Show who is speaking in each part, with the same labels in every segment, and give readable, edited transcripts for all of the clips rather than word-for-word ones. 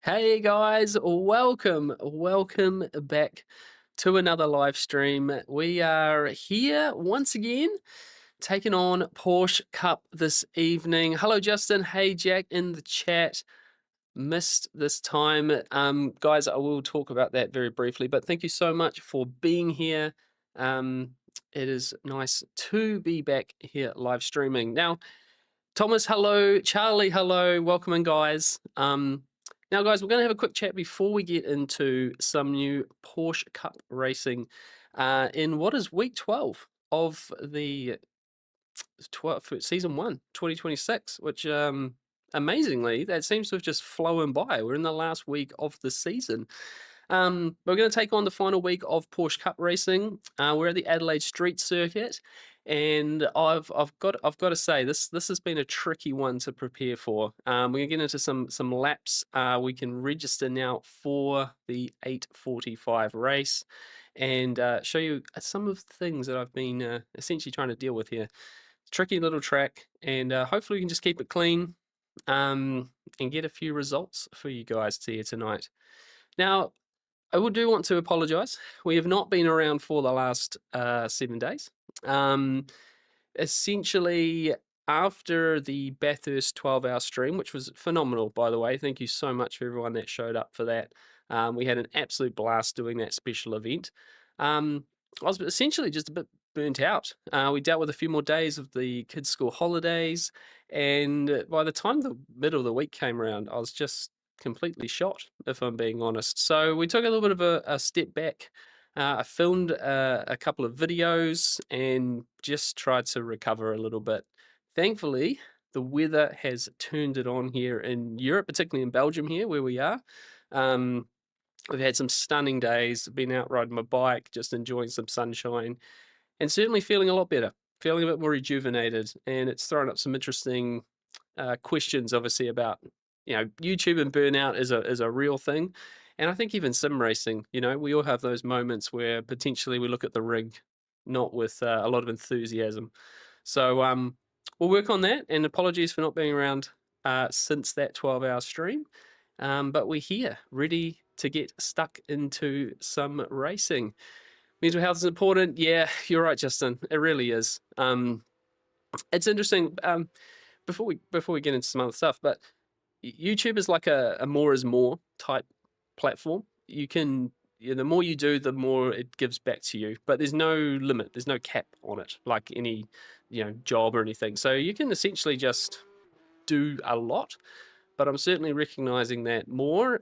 Speaker 1: Hey guys, welcome back to another live stream. We are here once again, taking on Porsche Cup this evening. Hello, Justin. Hey, Jack in the chat. Missed this time. Guys, I will talk about that very briefly, but thank you so much for being here. It is nice to be back here live streaming. Now, Thomas, hello. Charlie, hello. Welcome in, guys. Now, guys, we're going to have a quick chat before we get into some new Porsche Cup racing in what is week 12 of the season 1, 2026, which amazingly, that seems to have just flown by. We're in the last week of the season. We're going to take on the final week of Porsche Cup racing. We're at the Adelaide Street Circuit, and I've got to say this has been a tricky one to prepare for. We're going to get into some laps. We can register now for the 8:45 race, and show you some of the things that I've been essentially trying to deal with here. Tricky little track, and hopefully we can just keep it clean and get a few results for you guys here tonight. Now, I do want to apologise. We have not been around for the last 7 days. Essentially, after the Bathurst 12-hour stream, which was phenomenal, by the way. Thank you so much for everyone that showed up for that. We had an absolute blast doing that special event. I was essentially just a bit burnt out. We dealt with a few more days of the kids' school holidays, and by the time the middle of the week came around, I was just completely shot, if I'm being honest. So we took a little bit of a step back. I filmed a couple of videos and just tried to recover a little bit. Thankfully, the weather has turned it on here in Europe, particularly in Belgium here where we are. We've had some stunning days, been out riding my bike, just enjoying some sunshine, and certainly feeling a lot better, feeling a bit more rejuvenated. And it's thrown up some interesting questions, obviously, about YouTube and burnout is a real thing. And I think even sim racing, we all have those moments where potentially we look at the rig not with a lot of enthusiasm. So we'll work on that, and apologies for not being around since that 12-hour stream. But we're here, ready to get stuck into some racing. Mental health is important. Yeah, you're right, Justin. It really is. It's interesting. Before we get into some other stuff, but YouTube is like a more is more type platform. You can, the more you do, the more it gives back to you. But there's no limit. There's no cap on it, like any, job or anything. So you can essentially just do a lot. But I'm certainly recognizing that more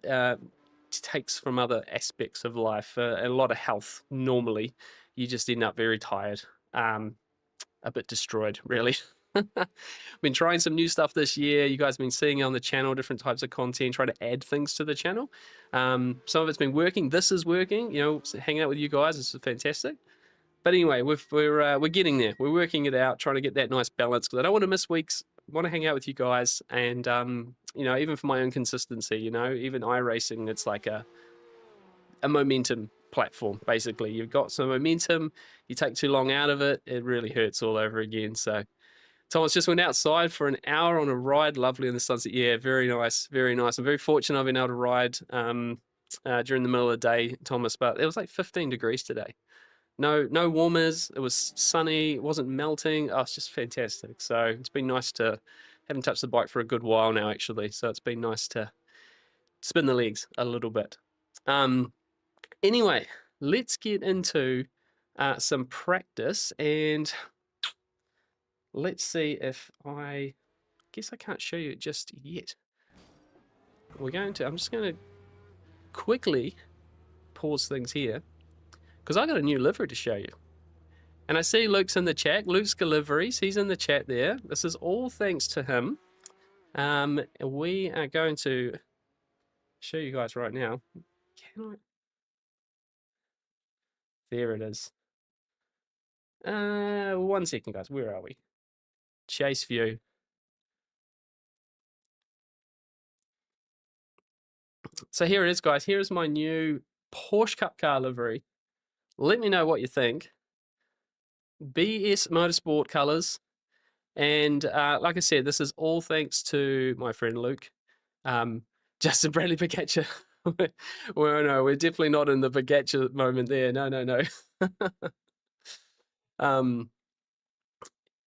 Speaker 1: takes from other aspects of life. A lot of health. Normally, you just end up very tired, a bit destroyed, really. Been trying some new stuff this year. You guys have been seeing on the channel different types of content, try to add things to the channel. Some of it's been working. This is working. Hanging out with you guys is fantastic. But anyway, we're getting there. We're working it out, trying to get that nice balance, because I don't want to miss weeks. I want to hang out with you guys, and even for my own consistency, even iRacing, it's like a momentum platform. Basically, you've got some momentum. You take too long out of it, it really hurts all over again. So Thomas just went outside for an hour on a ride. Lovely in the sunset. Yeah, very nice, very nice. I'm very fortunate I've been able to ride during the middle of the day, Thomas, but it was like 15 degrees today. No warmers. It was sunny. It wasn't melting. Oh, it's just fantastic. So it's been nice to, haven't touched the bike for a good while now, actually. So it's been nice to spin the legs a little bit. Anyway, let's get into some practice, and let's see if I guess I can't show you it just yet. I'm just going to quickly pause things here, because I got a new livery to show you. And I see Luke's in the chat. Luke's Liveries, he's in the chat there. This is all thanks to him. We are going to show you guys right now. There it is. 1 second, guys. Where are we? Chase view. So here it is, guys. Here is my new Porsche Cup car livery. Let me know what you think. BS Motorsport colors. And like I said, this is all thanks to my friend Luke. Justin Bradley Pcup. Well, no, we're definitely not in the Pcup moment there. No, no, no.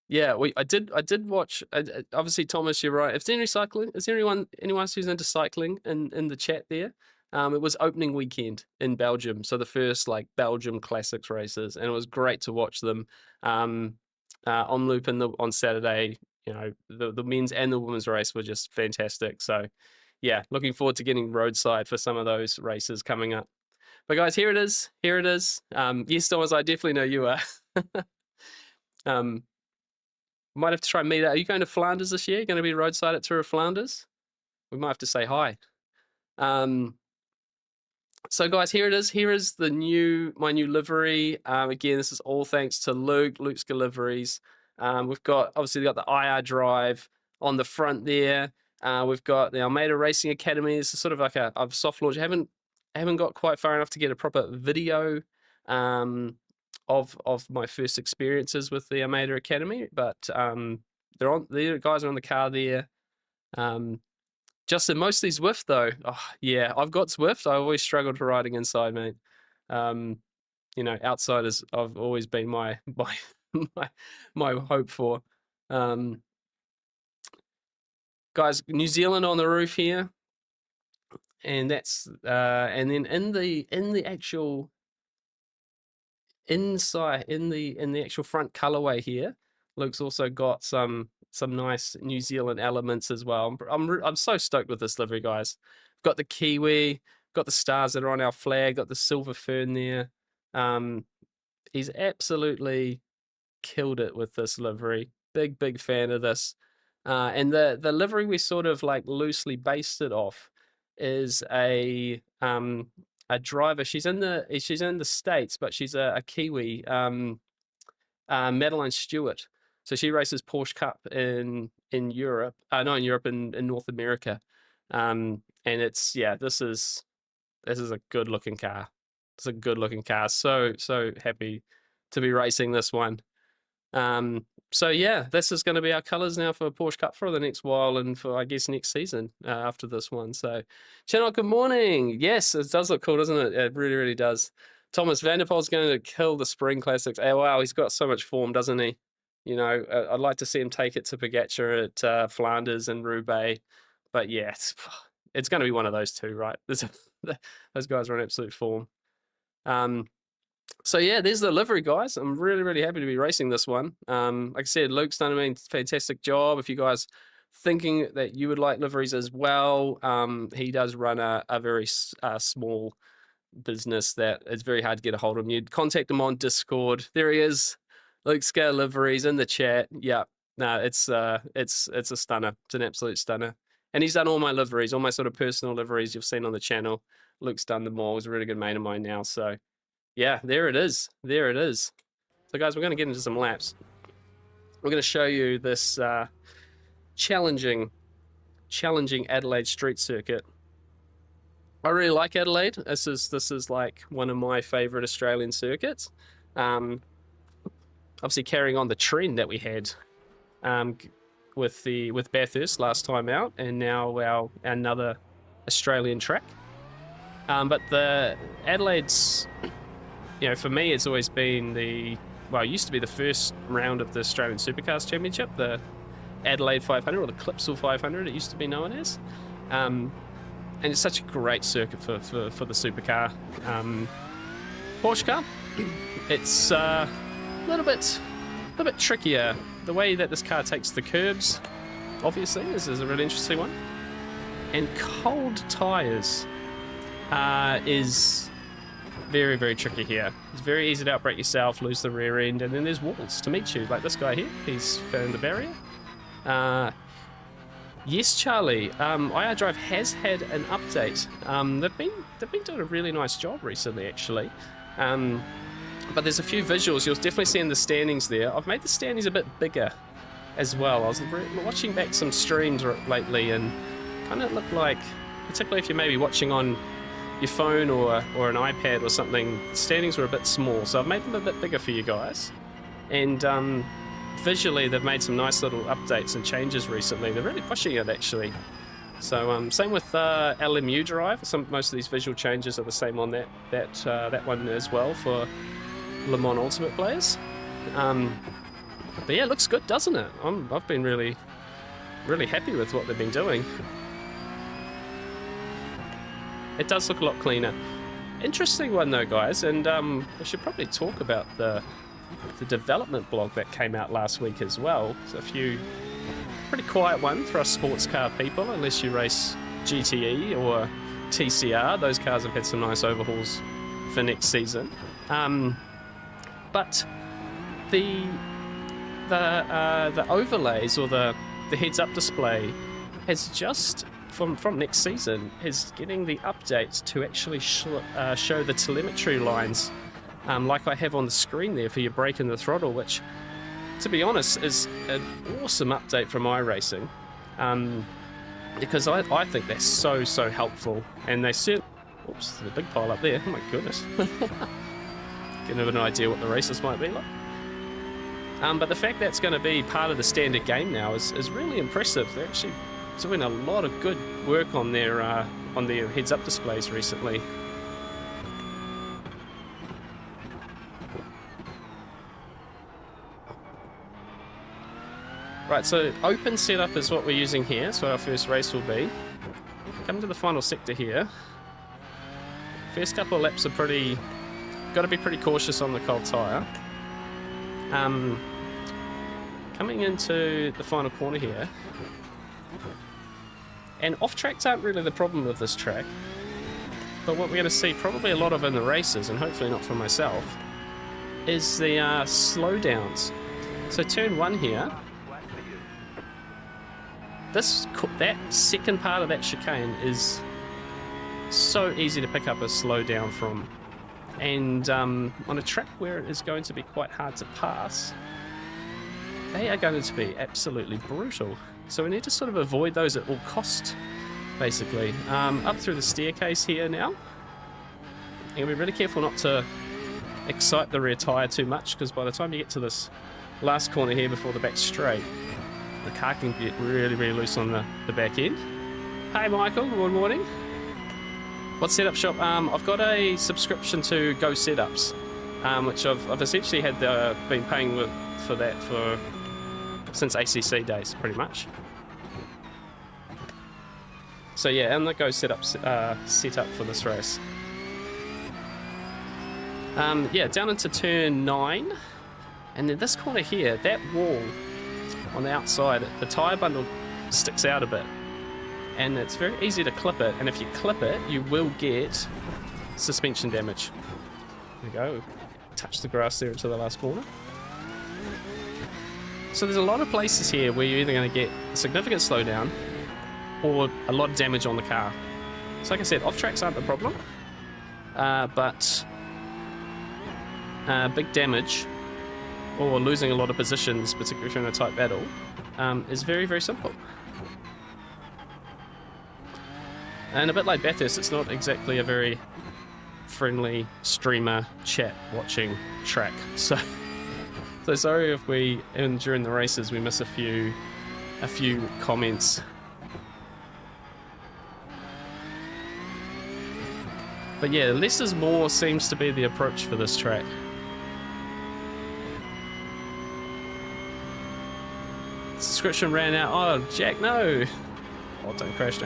Speaker 1: Yeah, I did watch. Obviously, Thomas, you're right. If there's anyone who's into cycling in the chat there? It was opening weekend in Belgium, so the first like Belgium classics races, and it was great to watch them on loop on Saturday. You know, the men's and the women's race were just fantastic. So, yeah, looking forward to getting roadside for some of those races coming up. But guys, here it is. Here it is. Yes, Thomas, I definitely know you are. Might have to try and meet up. Are you going to Flanders this year? Going to be roadside at Tour of Flanders? We might have to say hi. So guys, here it is. Here is my new livery. Again, this is all thanks to Luke's Liveries. We've got the IR drive on the front there. We've got the Almeida Racing Academy. This is sort of like a soft launch. I haven't got quite far enough to get a proper video of my first experiences with the Almeida Academy, but the guys are on the car there. Justin, mostly Zwift though. Oh, yeah, I've got Zwift. I always struggled for riding inside, mate. You know, outside I've always been my hope for. Guys, New Zealand on the roof here, and that's and then in the actual inside in the actual front colorway here, Luke's also got some nice New Zealand elements as well. I'm so stoked with this livery, guys. Got the Kiwi, got the stars that are on our flag, got the silver fern there. He's absolutely killed it with this livery. Big fan of this. And the livery we sort of like loosely based it off is a driver. She's in the States, but she's a Kiwi, Madeline Stewart. So she races Porsche Cup in Europe, in North America. And it's, yeah, this is a good looking car. It's a good looking car. So happy to be racing this one. So yeah, this is going to be our colors now for Porsche Cup for the next while, and for, I guess, next season after this one. So, Channel, good morning. Yes, it does look cool, doesn't it? It really, really does. Thomas Vanderpoel's going to kill the Spring Classics. Oh, wow, he's got so much form, doesn't he? You know, I'd like to see him take it to Pcup at Flanders and Roubaix. But yeah, it's going to be one of those two, right? Those guys are in absolute form. So yeah, there's the livery, guys. I'm really, really happy to be racing this one. Like I said, Luke's done a fantastic job. If you guys thinking that you would like liveries as well, he does run a very small business that it's very hard to get a hold of him. You'd contact him on Discord. There he is, Luke Scale Liveries in the chat. Yeah, no, it's a stunner. It's an absolute stunner. And he's done all my liveries, all my sort of personal liveries you've seen on the channel. Luke's done them all. He's a really good mate of mine now. So yeah, there it is. There it is. So guys, we're going to get into some laps. We're going to show you this challenging Adelaide street circuit. I really like Adelaide. This is like one of my favorite Australian circuits. Obviously carrying on the trend that we had with Bathurst last time out, and now another Australian track. But the Adelaide's, you know, for me, it's always been it used to be the first round of the Australian Supercars Championship, the Adelaide 500, or the Clipsal 500, it used to be known as. And it's such a great circuit for the supercar. Porsche Cup, it's a little bit trickier. The way that this car takes the curbs, obviously, this is a really interesting one. And cold tyres is very, very tricky here. It's very easy to outbrake yourself, lose the rear end, and then there's walls to meet you, like this guy here. He's found the barrier. Yes, Charlie. IR Drive has had an update. They've been doing a really nice job recently, actually. But there's a few visuals. You'll definitely see in the standings there. I've made the standings a bit bigger as well. I was watching back some streams lately, and kind of looked like, particularly if you're maybe watching on your phone or an iPad or something, standings were a bit small, so I've made them a bit bigger for you guys. And visually, they've made some nice little updates and changes recently. They're really pushing it, actually. So same with LMU drive. Most of these visual changes are the same on that one as well for Le Mans Ultimate players. But yeah, it looks good, doesn't it? I've been really happy with what they've been doing. It does look a lot cleaner. Interesting one though, guys, and we should probably talk about the development blog that came out last week as well. It's a pretty quiet one for us sports car people, unless you race GTE or TCR. Those cars have had some nice overhauls for next season. But the overlays or the heads-up display has just from next season is getting the updates to actually show the telemetry lines, like I have on the screen there for your brake and the throttle, which, to be honest, is an awesome update from iRacing, because I think they're so helpful, and they certainly... Oops, there's a big pile up there. Oh my goodness. Getting an idea what the races might be like. But the fact that's going to be part of the standard game now is really impressive. They're actually doing a lot of good work on their heads-up displays recently. Right, so open setup is what we're using here, so our first race will be. Come to the final sector here. First couple of laps are got to be pretty cautious on the cold tyre. Coming into the final corner here. And off-tracks aren't really the problem with this track, but what we're going to see probably a lot of in the races, and hopefully not for myself, is the slowdowns. So turn 1 here. That second part of that chicane is so easy to pick up a slowdown from, and on a track where it is going to be quite hard to pass, they are going to be absolutely brutal. So we need to sort of avoid those at all cost, basically. Up through the staircase here now, and be really careful not to excite the rear tyre too much, because by the time you get to this last corner here before the back straight, the car can get really loose on the back end. Hey Michael, good morning. What setup shop? I've got a subscription to Go Setups, which I've essentially been paying for that since ACC days, pretty much. So yeah, and the Go Setups set up for this race. Yeah, down into turn 9, and then this corner here, that wall on the outside, the tyre bundle sticks out a bit, and it's very easy to clip it, and if you clip it, you will get suspension damage. There we go. Touch the grass there into the last corner. So there's a lot of places here where you're either going to get a significant slowdown or a lot of damage on the car. So like I said, off-tracks aren't the problem, but big damage or losing a lot of positions, particularly if you're in a tight battle, is very simple. And a bit like Bathurst, it's not exactly a very friendly streamer chat watching track. So sorry if during the races we miss a few comments. But yeah, less is more seems to be the approach for this track. Subscription ran out. Oh, Jack, no. Oh, don't crash.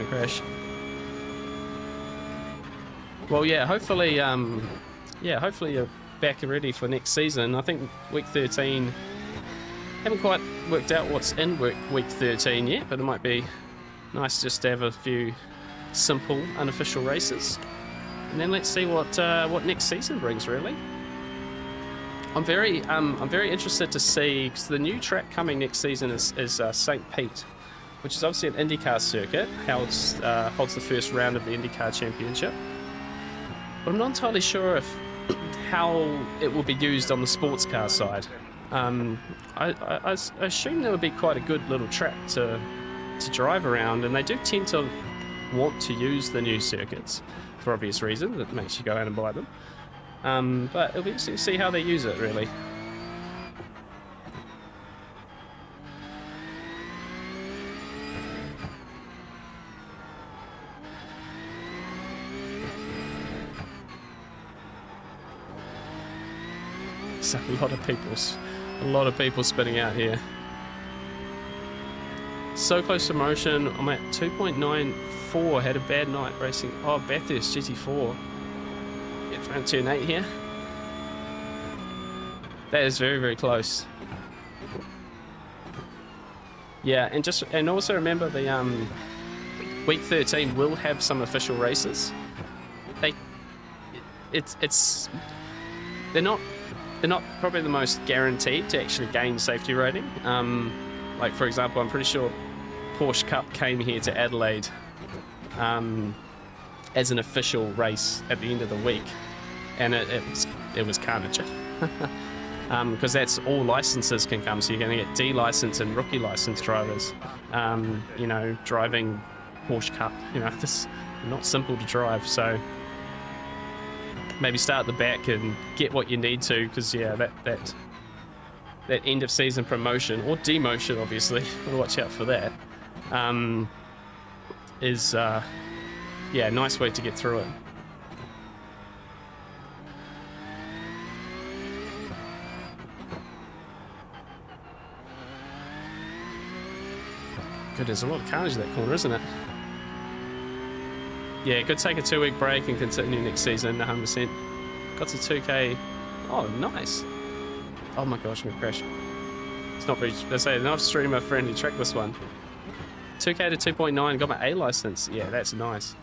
Speaker 1: Well, yeah, hopefully you're back and ready for next season. I think week 13, haven't quite worked out what's in week 13 yet, but it might be nice just to have a few simple, unofficial races. And then let's see what next season brings, really. I'm very interested to see, because the new track coming next season is St. Pete, which is obviously an IndyCar circuit, holds the first round of the IndyCar Championship. But I'm not entirely sure how it will be used on the sports car side. I assume there would be quite a good little track to drive around, and they do tend to want to use the new circuits for obvious reasons. That makes you go out and buy them. But it'll be interesting to see how they use it, really. There's a lot of people spinning out here. So close to motion. I'm at 2.94. Had a bad night racing. Oh, Bathurst GT4. It's around turn 8 here. That is very, very close. Yeah, and also remember the week 13 will have some official races. They're not probably the most guaranteed to actually gain safety rating. Like for example, I'm pretty sure Porsche Cup came here to Adelaide as an official race at the end of the week, and it was carnage. Because that's all licenses can come, so you're going to get D license and rookie license drivers, you know, driving Porsche Cup. You know, this is not simple to drive, so maybe start at the back and get what you need to, because yeah, that end of season promotion or demotion, obviously, we'll watch out for that. Is yeah, a nice way to get through it. Good, there's a lot of carnage in that corner, isn't it? Yeah, could take a 2-week break and continue next season, 100%. Got to 2K. Oh, nice. Oh my gosh, my crash. It's not very, let's say, enough streamer friendly track this one. 2K to 2.9, got my A license. Yeah, that's nice.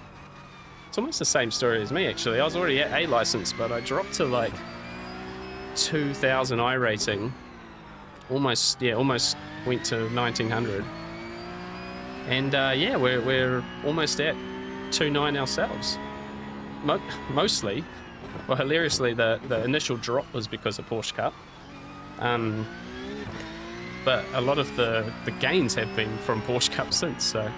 Speaker 1: It's almost the same story as me, actually. I was already at A license, but I dropped to like 2,000 iRacing. Almost went to 1,900. And yeah, we're almost at 2.9 ourselves. Mostly, well, hilariously, the initial drop was because of Porsche Cup. But a lot of the gains have been from Porsche Cup since, so.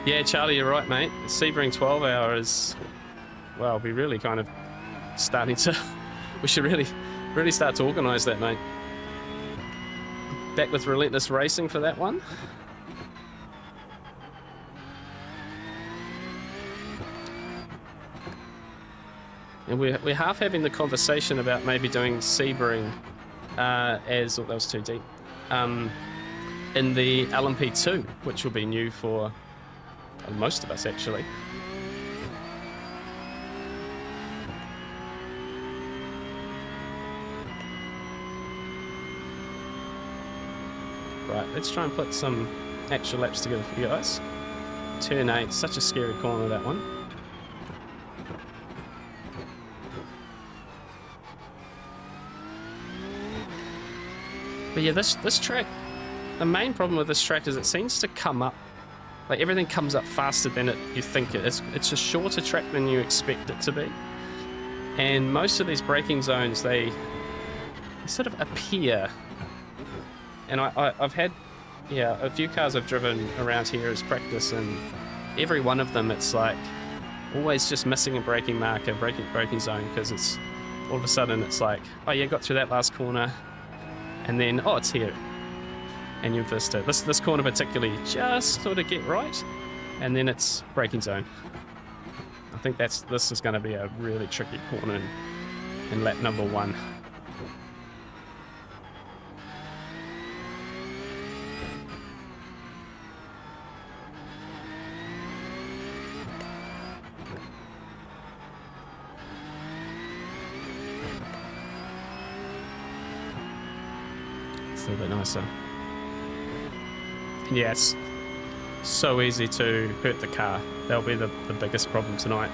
Speaker 1: Yeah, Charlie, you're right, mate. Sebring 12 hour is, well, we really kind of starting to, we should really start to organise that, mate. Back with Relentless Racing for that one. And we're half having the conversation about maybe doing Sebring as, oh, that was too deep, in the LMP2, which will be new for most of us, actually. Right, let's try and put some actual laps together for you guys. Turn 8, such a scary corner, that one. But yeah, this track, the main problem with this track is it seems to come up, like everything comes up faster than you think it is. It's a shorter track than you expect it to be. And most of these braking zones, they sort of appear. And I've had, yeah, a few cars I've driven around here as practice, and every one of them, it's like always just missing a braking marker, braking zone, because it's all of a sudden it's like, oh yeah, got through that last corner. And then, oh, it's here. And you've missed it. This corner particularly just sort of get right. And then it's braking zone. I think this is going to be a really tricky corner in lap number 1. A little bit nicer. Yeah, it's so easy to hurt the car. That'll be the biggest problem tonight.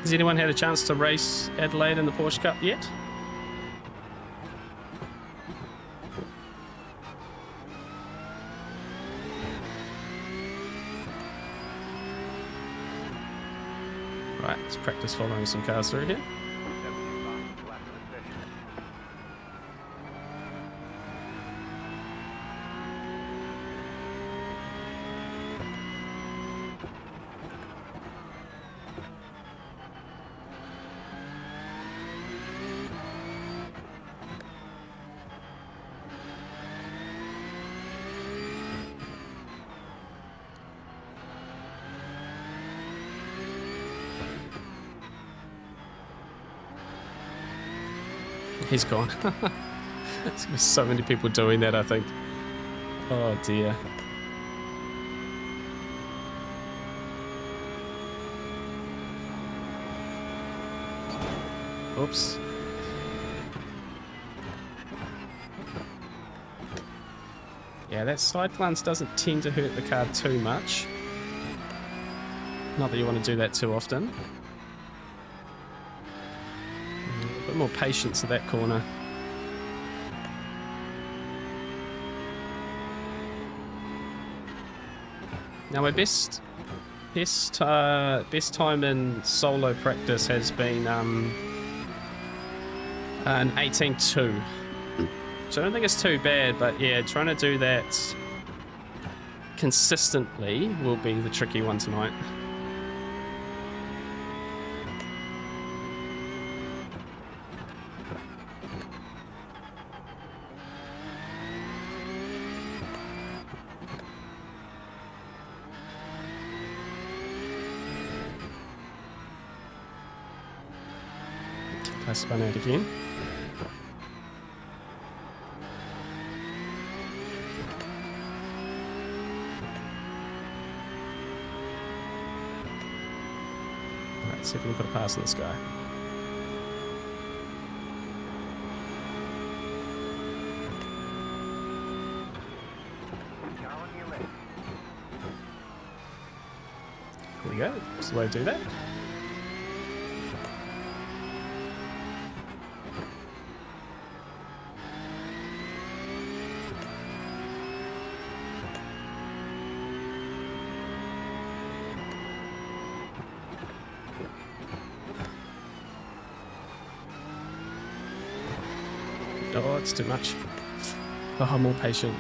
Speaker 1: Has anyone had a chance to race Adelaide in the Porsche Cup yet? Right, let's practice following some cars through here. He's gone. There's gonna be so many people doing that, I think. Oh dear. Oops. Yeah, that side glance doesn't tend to hurt the car too much. Not that you want to do that too often. A bit more patience at that corner. Now my best time in solo practice has been an 18.2. So I don't think it's too bad, but yeah, trying to do that consistently will be the tricky one tonight. I spun out again. Alright, see if we can put a pass on this guy. There we go. That's the way to do that. Oh, it's too much. Oh, I'm more patient.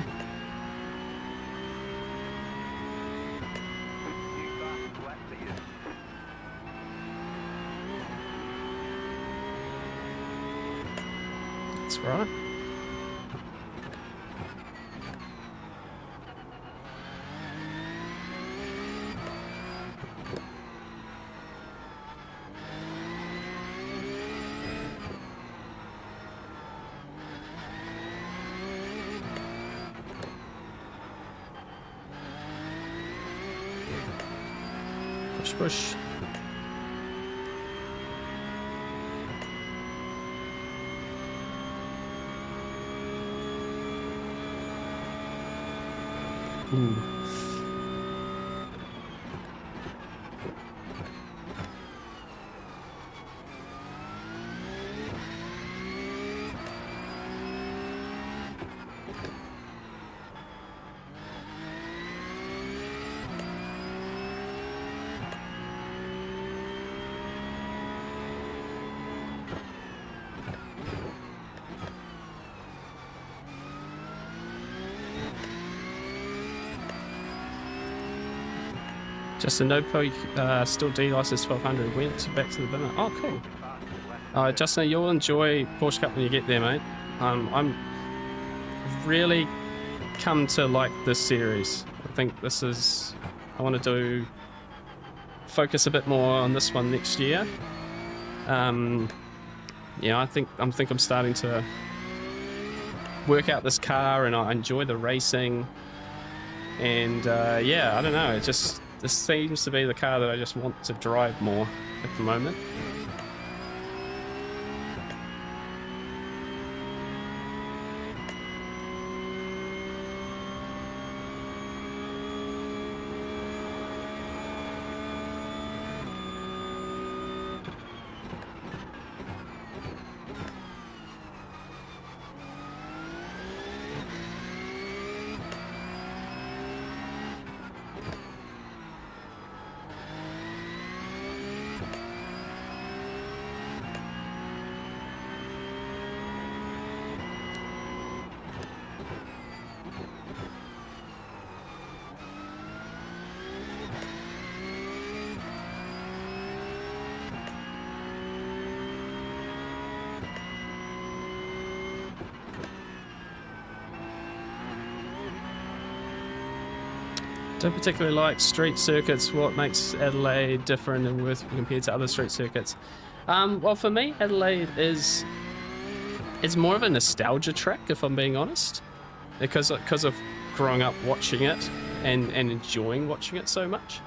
Speaker 1: That's right. Push. Ooh. Just a no poke, still D-license 1200. Went back to the binner. Oh, cool. Justin, you'll enjoy Porsche Cup when you get there, mate. I'm really come to like this series. I think this is. I want to focus a bit more on this one next year. Yeah, I think I'm starting to work out this car, and I enjoy the racing. And yeah, I don't know. This seems to be the car that I just want to drive more at the moment. Don't particularly like street circuits. What makes Adelaide different and worth compared to other street circuits? Well, for me, Adelaide is it's more of a nostalgia track, if I'm being honest, because of growing up watching it and enjoying watching it so much.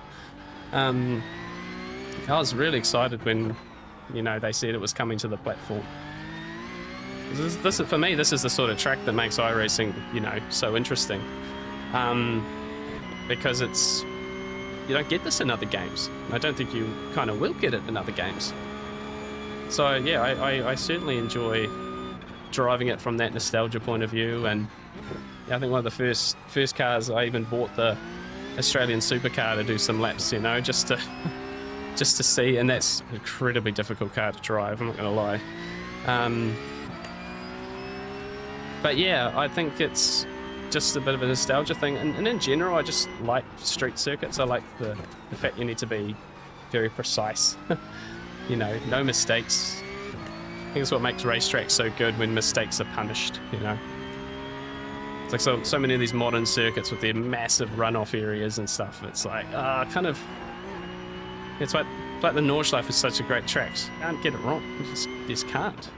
Speaker 1: I was really excited when, you know, they said it was coming to the platform. This for me, this is the sort of track that makes iRacing, you know, so interesting, because it's, you don't get this in other games. I don't think you kind of will get it in other games. So yeah, I certainly enjoy driving it from that nostalgia point of view. And I think one of the first cars I even bought the Australian supercar to do some laps, you know, just to see. And that's an incredibly difficult car to drive, I'm not gonna lie. But yeah, I think it's just a bit of a nostalgia thing, and in general I just like street circuits. I like the fact you need to be very precise. You know, no mistakes. I think it's what makes racetracks so good, when mistakes are punished, you know. It's like so many of these modern circuits with their massive runoff areas and stuff, it's like kind of, it's like the Nordschleife is such a great track. You can't get it wrong, you just can't.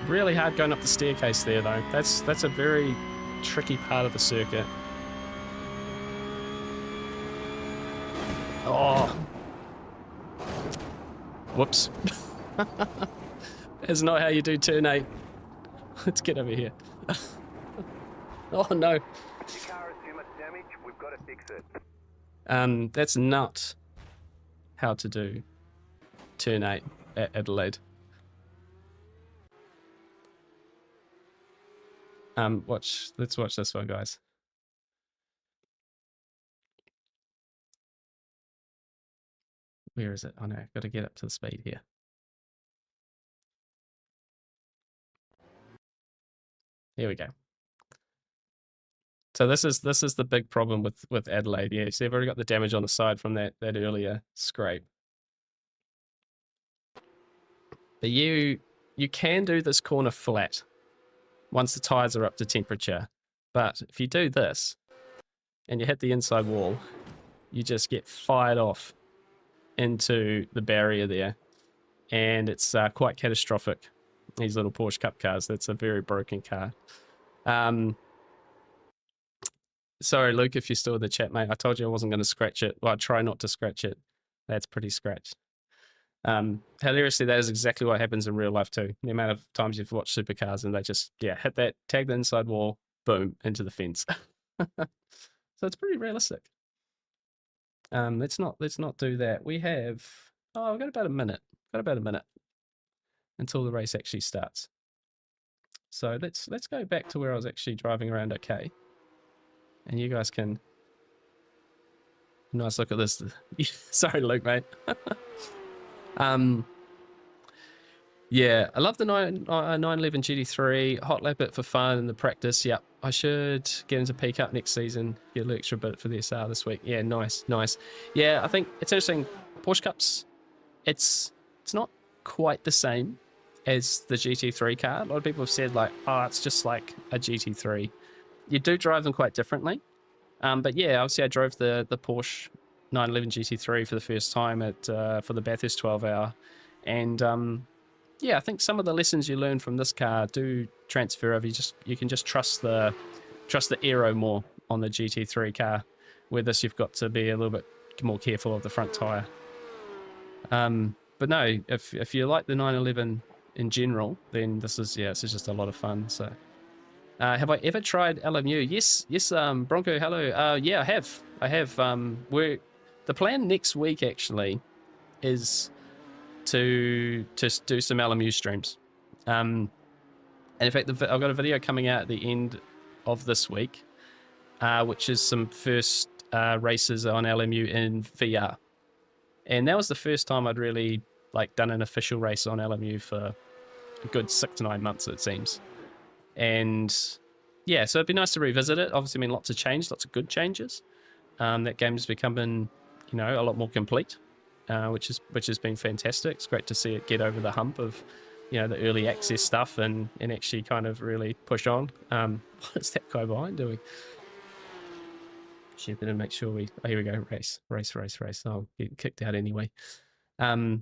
Speaker 1: Really hard going up the staircase there, though. That's a very tricky part of the circuit. Oh, whoops. That's not how you do turn 8. Let's get over here. Oh no.
Speaker 2: Your car has too much damage. We've got to fix it.
Speaker 1: That's not how to do turn 8 at Adelaide. Let's watch this one, guys. Where is it? Oh no, I've got to get up to the speed here. Here we go. So this is the big problem with Adelaide. Yeah, so they've already got the damage on the side from that earlier scrape. But you can do this corner flat once the tires are up to temperature. But if you do this and you hit the inside wall, you just get fired off into the barrier there, and it's quite catastrophic. These little Porsche Cup cars, that's a very broken car. Sorry, Luke, if you're still in the chat, mate. I told you I wasn't going to scratch it. Well, I try not to scratch it. That's pretty scratched. Hilariously, that is exactly what happens in real life too. The amount of times you've watched supercars and they just, yeah, hit that, tag the inside wall, boom, into the fence. So it's pretty realistic. Let's not do that. We have, we've got about a minute. Until the race actually starts. So let's go back to where I was actually driving around okay. And you guys can, nice look at this. Sorry, Luke, mate. Yeah, I love the 911 GT3, hot lap it for fun and the practice. Yep, I should get into Pcup next season, get a little extra bit for the SR this week. Yeah, nice. Yeah, I think it's interesting. Porsche Cups, it's not quite the same as the GT3 car. A lot of people have said like, oh, it's just like a GT3. You do drive them quite differently. But yeah, obviously I drove the Porsche 911 GT3 for the first time at for the Bathurst 12 hour. And yeah, I think some of the lessons you learn from this car do transfer over. You can just trust the aero more on the GT3 car. Where this, you've got to be a little bit more careful of the front tire. But no, if you like the 911 in general, then this is just a lot of fun. So, have I ever tried LMU? Yes, Bronco, hello. Yeah, I have. The plan next week actually is to just do some LMU streams. And in fact, I've got a video coming out at the end of this week, which is some first races on LMU in VR. And that was the first time I'd really done an official race on LMU for a good 6 to 9 months, it seems. And yeah, so it'd be nice to revisit it. Obviously, I mean, lots of change, lots of good changes. That game's becoming you know, a lot more complete, which has been fantastic. It's great to see it get over the hump of, you know, the early access stuff and actually kind of really push on. What is that guy behind doing? Should better make sure we. Oh, here we go. Race. I'll get kicked out anyway. So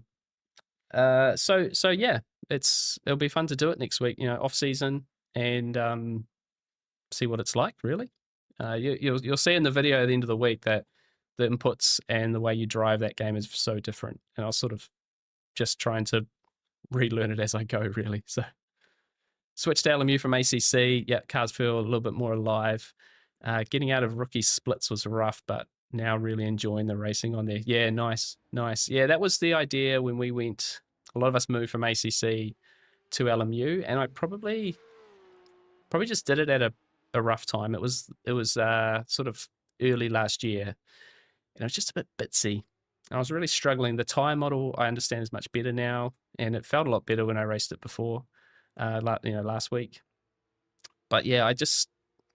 Speaker 1: yeah, it'll be fun to do it next week. You know, off season, and see what it's like. Really, you'll see in the video at the end of the week that the inputs and the way you drive that game is so different. And I'll sort of just trying to relearn it as I go. Really, so switched to LMU from ACC. Yeah, cars feel a little bit more alive. Getting out of rookie splits was rough, but now really enjoying the racing on there. Yeah, nice. Yeah, that was the idea when we went. A lot of us moved from ACC to LMU, and I probably just did it at a rough time. It was sort of early last year, and it was just a bit bitsy. I was really struggling. The tire model I understand is much better now, and it felt a lot better when I raced it before, last week. But yeah, I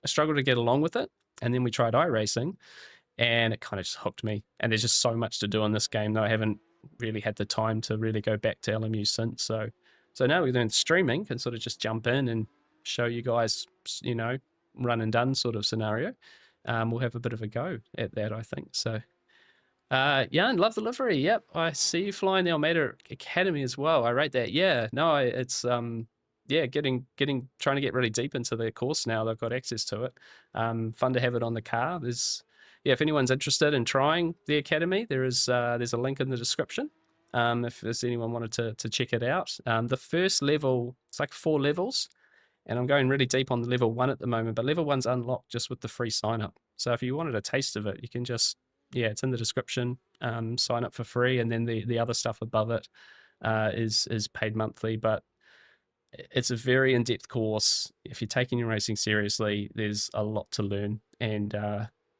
Speaker 1: struggled to get along with it, and then we tried iRacing, and it kind of just hooked me. And there's just so much to do in this game that I haven't really had the time to really go back to LMU since. So now we're doing streaming, can sort of just jump in and show you guys, you know, run and done sort of scenario. We'll have a bit of a go at that, I think. So yeah, and love the livery. Yep, I see you flying the Almeida Academy as well. I rate that. Yeah, no, it's yeah, trying to get really deep into their course now. They've got access to it. Fun to have it on the car. Yeah, if anyone's interested in trying the academy, there's a link in the description. If there's anyone wanted to check it out. The first level, it's like 4 levels, and I'm going really deep on the level 1 at the moment. But level 1's unlocked just with the free sign up. So if you wanted a taste of it, you can just it's in the description. Sign up for free, and then the other stuff above it is paid monthly. But it's a very in-depth course. If you're taking your racing seriously, there's a lot to learn, and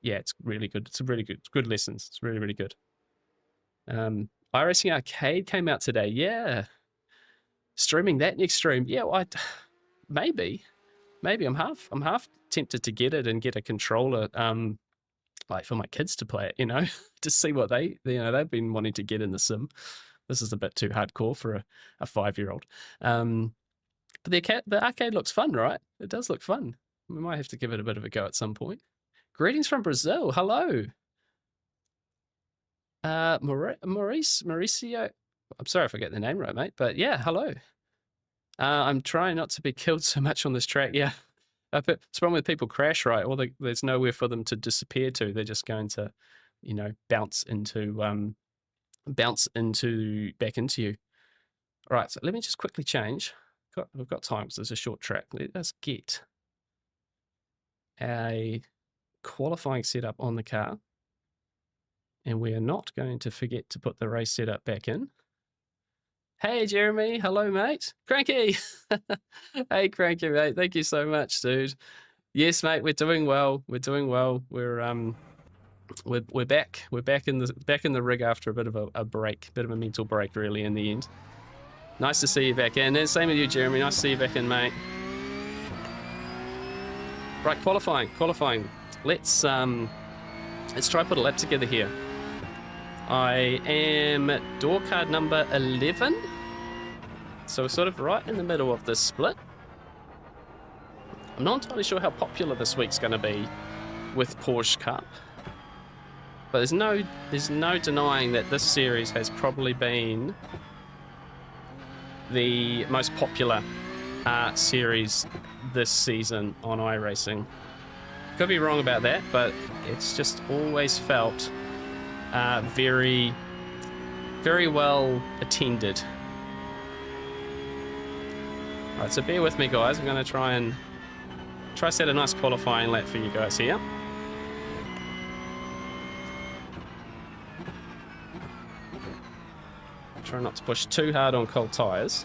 Speaker 1: yeah, it's really good. It's good lessons. It's really, really good. iRacing Arcade came out today. Yeah, streaming that next stream. Yeah, well, maybe I'm half tempted to get it and get a controller, like for my kids to play it. You know, to see what they've been wanting to get in the sim. This is a bit too hardcore for a 5-year-old. But the arcade looks fun, right? It does look fun. We might have to give it a bit of a go at some point. Greetings from Brazil. Hello. Mauricio. I'm sorry if I get the name right, mate. But yeah, hello. I'm trying not to be killed so much on this track. Yeah. It's a problem with people crash, right? Or there's nowhere for them to disappear to. They're just going to, you know, bounce into back into you. All right, so let me just quickly change. We've got time because it's a short track. Let us get a qualifying setup on the car. And we are not going to forget to put the race setup back in. Hey, Jeremy. Hello, mate. Cranky. Hey, Cranky, mate. Thank you so much, dude. Yes, mate, we're doing well. We're back. We're back in the rig after a bit of a break, bit of a mental break, really, in the end. Nice to see you back in. And same with you, Jeremy. Nice to see you back in, mate. Right, qualifying. Let's try put a lap together here. I am door card number 11. So we're sort of right in the middle of this split. I'm not entirely sure how popular this week's going to be with Porsche Cup. But there's no denying that this series has probably been the most popular series this season on iRacing. Could be wrong about that, but it's just always felt very, very well attended. All right, so bear with me, guys. I'm going to try set a nice qualifying lap for you guys here. Try not to push too hard on cold tires.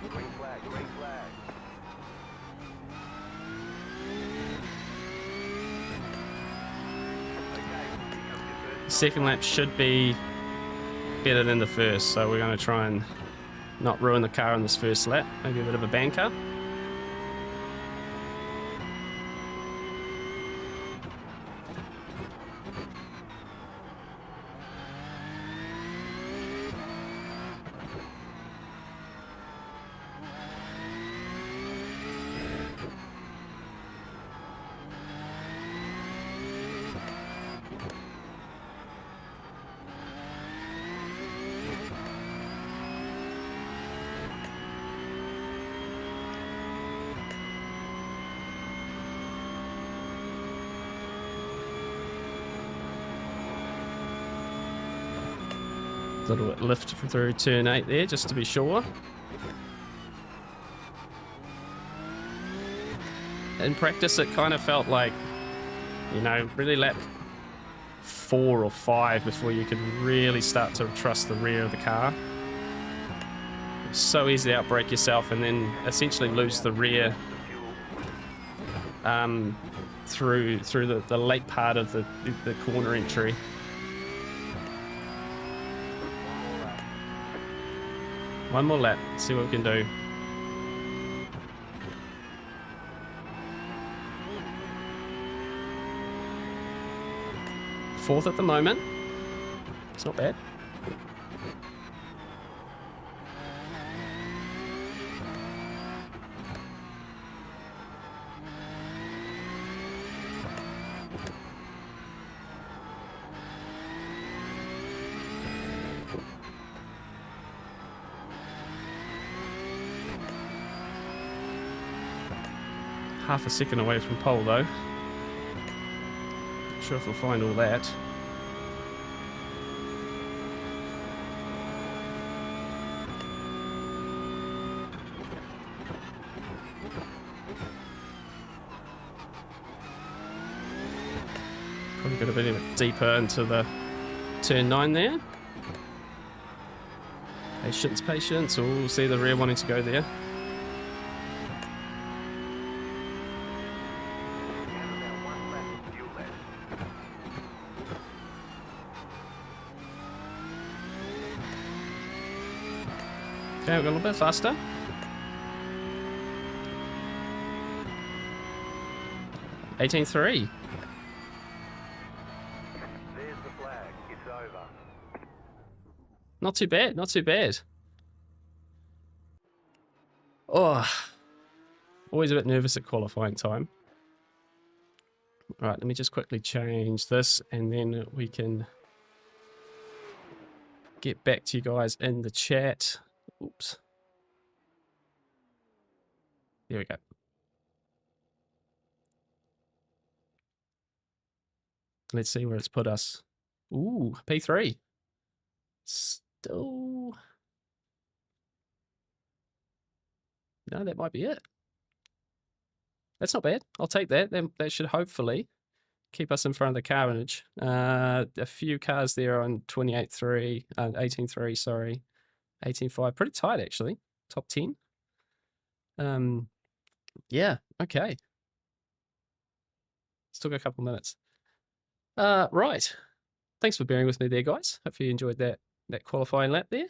Speaker 2: Green flag. Okay,
Speaker 1: Second lap should be better than the first, so we're going to try and not ruin the car on this first lap. Maybe a bit of a banker. A little bit lift through turn 8 there, just to be sure. In practice, it kind of felt like, you know, really lap 4 or 5 before you could really start to trust the rear of the car. It's so easy to outbrake yourself and then essentially lose the rear through the late part of the corner entry. One more lap, see what we can do. Fourth at the moment. It's not bad. Half a second away from pole though. Not sure if we'll find all that. Probably got a bit deeper into the turn 9 there. Patience, patience. Oh, see the rear wanting to go there. Okay, we've got a little bit faster. $18.3.
Speaker 2: There's the flag. It's over.
Speaker 1: Not too bad, not too bad. Oh, always a bit nervous at qualifying time. All right, let me just quickly change this and then we can get back to you guys in the chat. Oops. There we go. Let's see where it's put us. Ooh, P3. Still. No, that might be it. That's not bad. I'll take that. That should hopefully keep us in front of the carnage. A few cars there on 28.3, 18.3, sorry. 18.5. Pretty tight, actually. Top 10. Yeah, okay. Still got a couple minutes. Right. Thanks for bearing with me there, guys. Hopefully you enjoyed that qualifying lap there.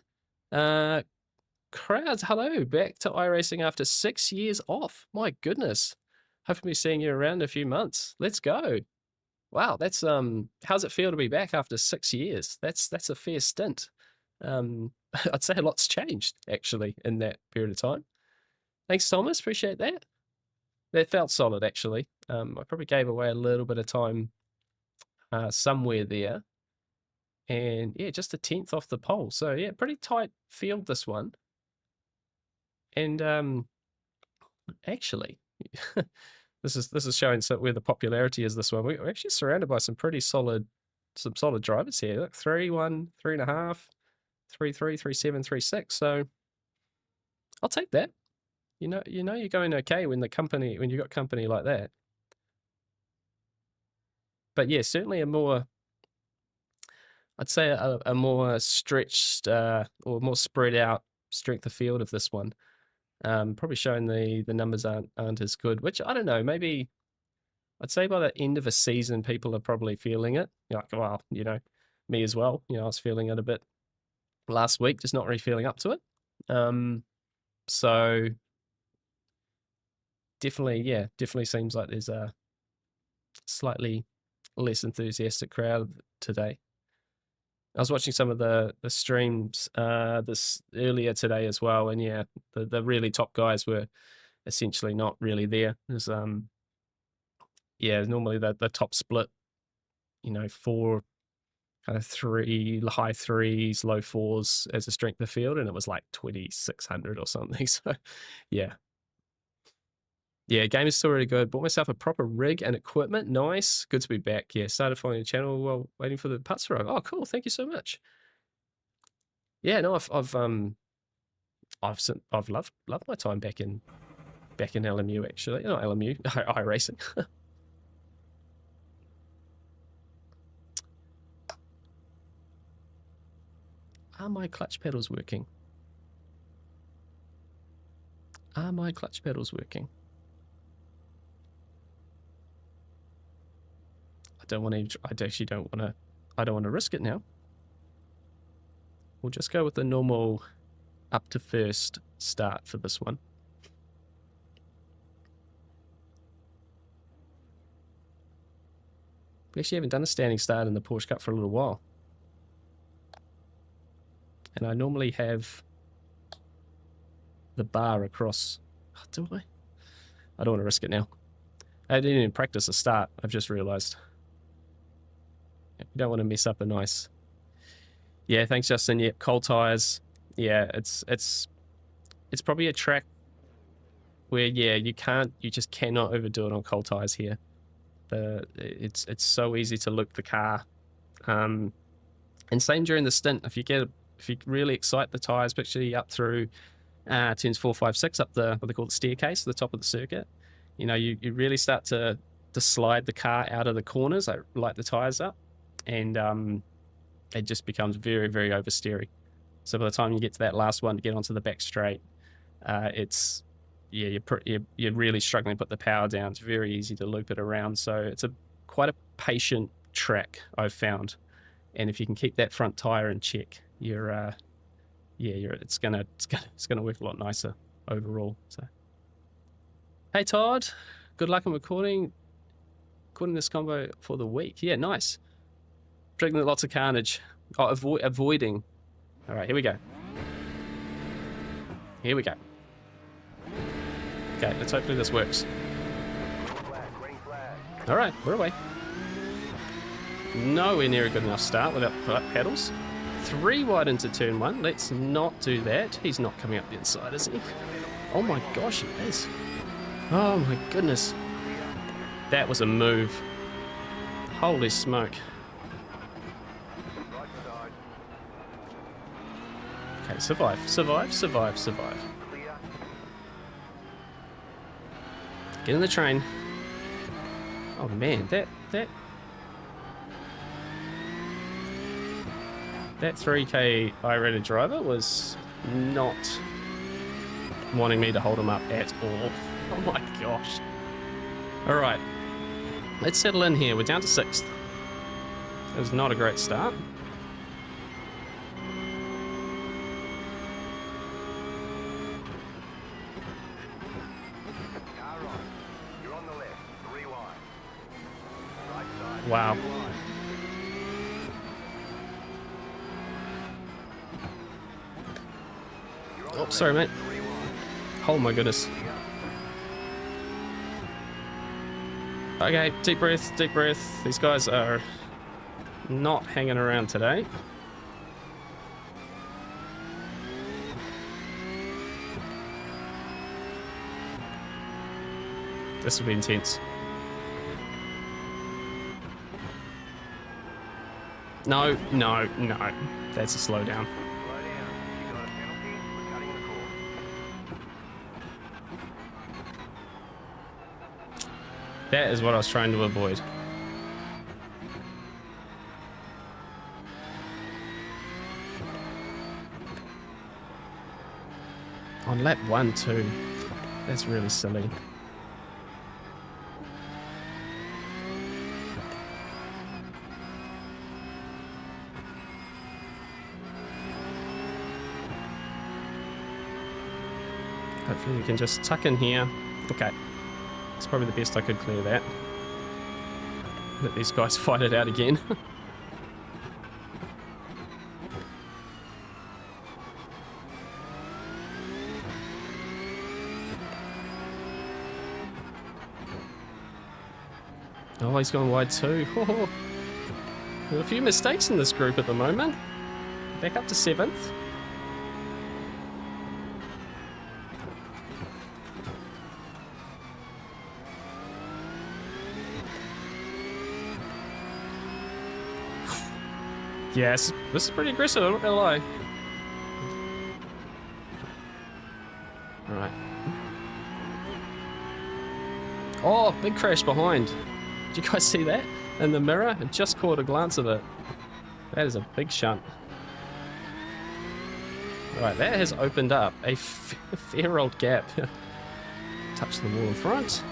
Speaker 1: Crowds, hello. Back to iRacing after 6 years off. My goodness. Hopefully seeing you around in a few months. Let's go. Wow, that's how's it feel to be back after 6 years? That's a fair stint. I'd say a lot's changed actually in that period of time. Thanks, Thomas. Appreciate that. That felt solid actually. I probably gave away a little bit of time somewhere there. And yeah, just a 10th off the pole. So yeah, pretty tight field this one. And actually, this is showing where the popularity is this one. We're actually surrounded by some solid drivers here. Look, 3-1, 3.5, 3-3, 3-7, 3-6. So I'll take that. You know you're going okay when you got company like that. But yeah, certainly I'd say a more stretched or more spread out strength of field of this one. Probably showing the numbers aren't as good, which I don't know, maybe I'd say by the end of a season people are probably feeling it. You're like, well, me as well. You know, I was feeling it a bit last week, just not really feeling up to it. So definitely seems like there's a slightly less enthusiastic crowd today. I was watching some of the streams this earlier today as well, and yeah, the really top guys were essentially not really there. There's normally the top split, you know, 4 kind of 3 high 3s, low 4s as a strength of field, and it was like 2,600 or something. So yeah. Yeah, game is still really good. Bought myself a proper rig and equipment. Nice. Good to be back. Yeah, started following the channel while waiting for the putts to arrive. Oh, cool. Thank you so much. Yeah, no, I've loved my time back in LMU actually. Not LMU, iRacing. Are my clutch pedals working? Are my clutch pedals working? I don't want to. I actually don't want to. I don't want to risk it now. We'll just go with the normal up to first start for this one. We actually haven't done a standing start in the Porsche Cup for a little while. And I normally have the bar across. Oh, do I? I don't want to risk it now. I didn't even practice a start. I've just realized. You don't want to mess up a nice. Yeah, thanks, Justin. Yeah, cold tires. Yeah, it's probably a track where you just cannot overdo it on cold tires here. It's so easy to loop the car, and same during the stint. If you really excite the tires, particularly up through turns 4, 5, 6 up what they call the staircase, the top of the circuit, you know, you really start to slide the car out of the corners, like light the tires up, and it just becomes very, very oversteery. So by the time you get to that last one to get onto the back straight, you're really struggling to put the power down. It's very easy to loop it around. So it's quite a patient track, I've found. And if you can keep that front tire in check, it's gonna work a lot nicer overall. So, hey Todd, good luck on recording this combo for the week. Yeah, nice. Predicting lots of carnage. Oh, avoiding. All right, here we go. Here we go. Okay, let's hopefully this works.
Speaker 2: Green flag.
Speaker 1: All right, we're away. Nowhere near a good enough start without pedals. 3 wide into turn 1. Let's not do that. He's not coming up the inside, is he? Oh my gosh, he is. Oh my goodness. That was a move. Holy smoke.
Speaker 2: Right side.
Speaker 1: Okay, survive.
Speaker 2: Clear.
Speaker 1: Get in the train. Oh man, that 3K I-rated driver was not wanting me to hold him up at all. Oh my gosh. All right, let's settle in here. We're down to 6th. It was not a great start.
Speaker 2: Car on. You're on the left. 3 wide. Right side.
Speaker 1: Wow.
Speaker 2: 3 wide. You're on
Speaker 1: Oh,
Speaker 2: the
Speaker 1: sorry, mate.
Speaker 2: left. 3 wide.
Speaker 1: Oh my goodness. Okay, deep breath, deep breath. These guys are not hanging around today. This will be intense. No. That's a slowdown.
Speaker 2: Slow down. You got a penalty for cutting the course.
Speaker 1: That is what I was trying to avoid. On lap 1 too. That's really silly. Hopefully we can just tuck in here. Okay. It's probably the best I could clear that. Let these guys fight it out again. Oh, he's going wide too. Oh, there are a few mistakes in this group at the moment. Back up to 7th. Yes, this is pretty aggressive, I'm not gonna lie. Alright. Oh, big crash behind. Did you guys see that? In the mirror? I just caught a glance of it. That is a big shunt. Alright, that has opened up a fair old gap. Touch the wall in front.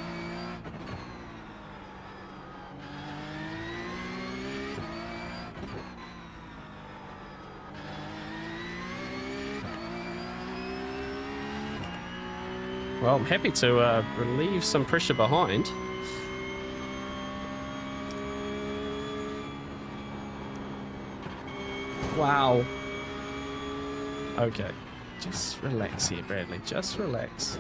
Speaker 1: Well, I'm happy to relieve some pressure behind. Wow. Okay. Just relax here, Bradley. Just relax.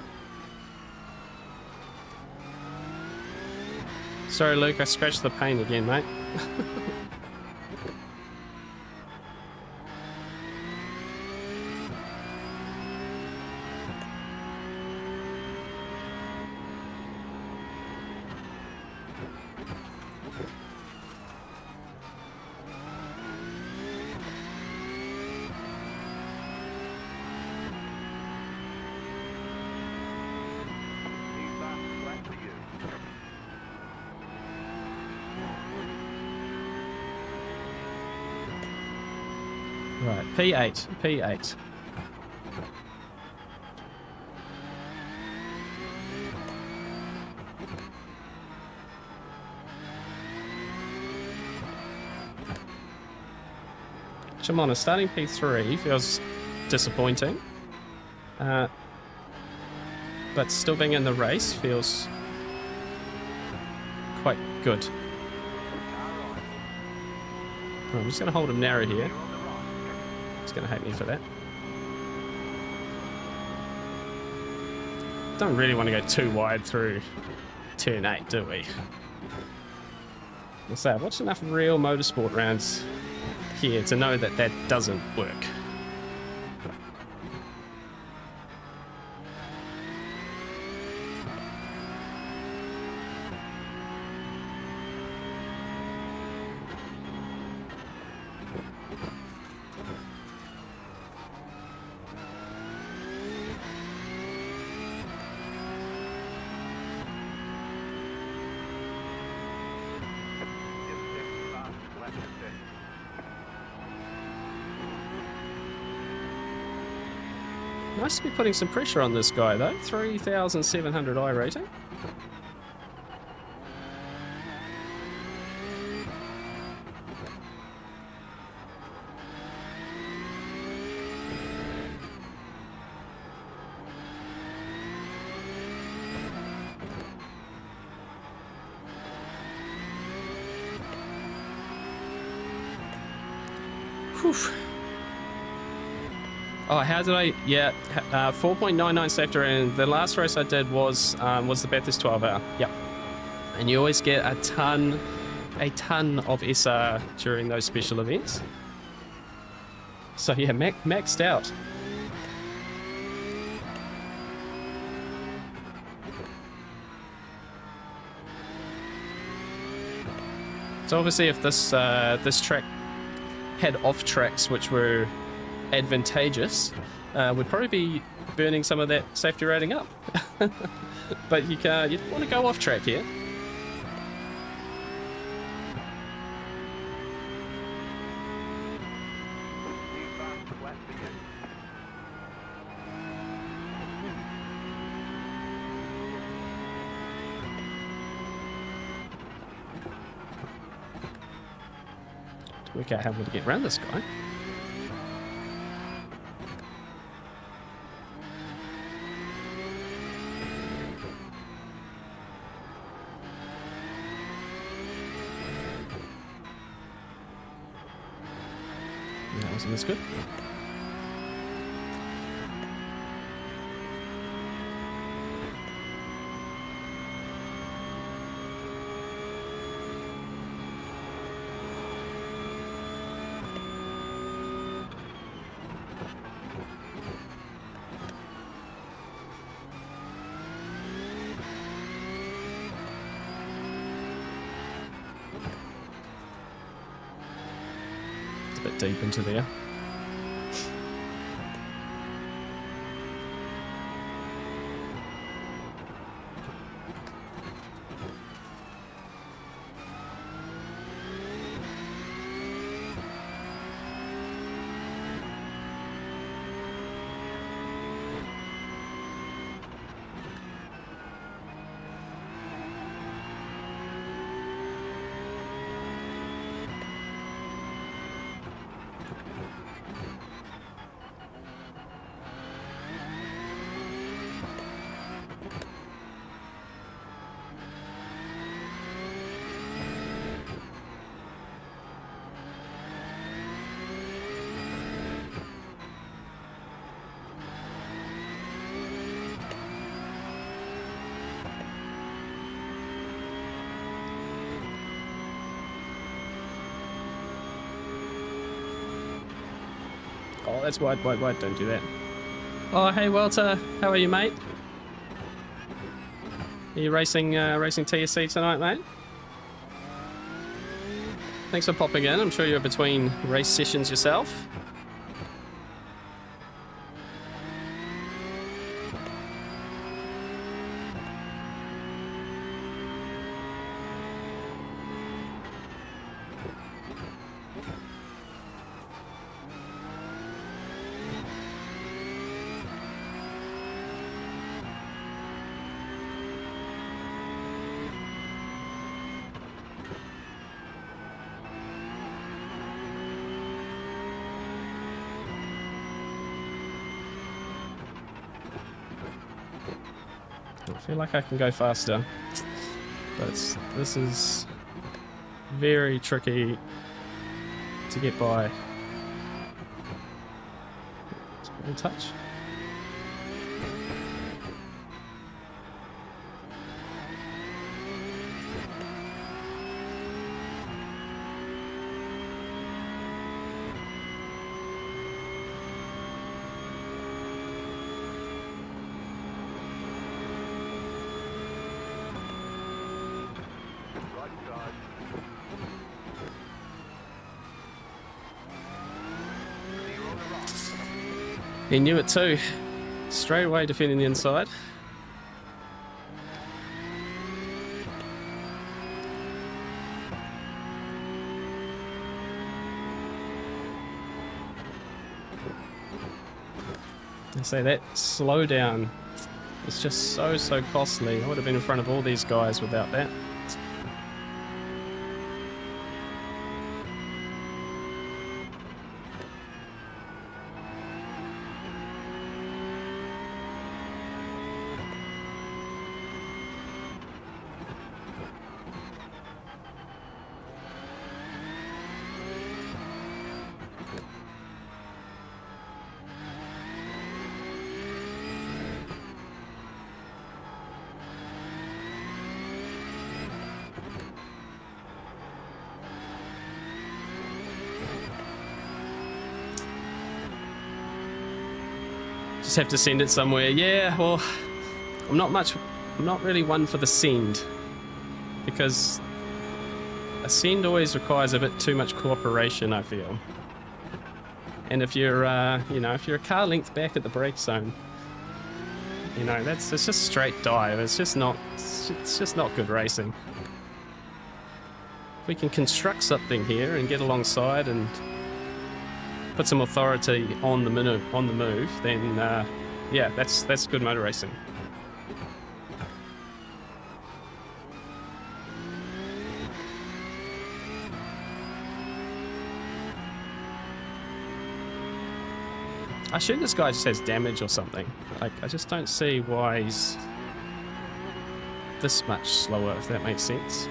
Speaker 1: Sorry, Luke. I scratched the paint again, mate. Right, P8, P8. Shimano starting P3 feels disappointing. But still being in the race feels quite good. I'm just going to hold him narrow here. He's going to hate me for that. Don't really want to go too wide through turn 8, do we? I'll say I've watched enough real motorsport rounds here to know that that doesn't work. Nice to be putting some pressure on this guy though. 3,700 I rating. Whew. Oh, how did I? Yeah, 4.99 safety rating. The last race I did was the Bathurst 12 hour. Yep. And you always get a ton of SR during those special events. So yeah, maxed out. So obviously, if this this track had off tracks which were advantageous, would probably be burning some of that safety rating up. But you don't want to go off track here. Work out how to get around this guy.
Speaker 3: racing is good. It's a bit deep into there. Oh, that's wide. Don't do that. Oh, hey, Walter. How are you, mate? Are you racing TSC tonight, mate? Thanks for popping in. I'm sure you're between race sessions yourself. I feel like I can go faster, but this is very tricky to get by. One touch.
Speaker 2: Right side. Clear on the right.
Speaker 1: He knew it too. Straight away defending the inside. I say that slowdown is just so costly. I would have been in front of all these guys without that. Just have to send it somewhere. Yeah, well, I'm not really one for the send, because a send always requires a bit too much cooperation, I feel. And if you're, if you're a car length back at the brake zone, it's just straight dive. It's just not good racing. If we can construct something here and get alongside and put some authority on the move, then yeah, that's good motor racing. I assume this guy just has damage or something. Like, I just don't see why he's this much slower, if that makes sense.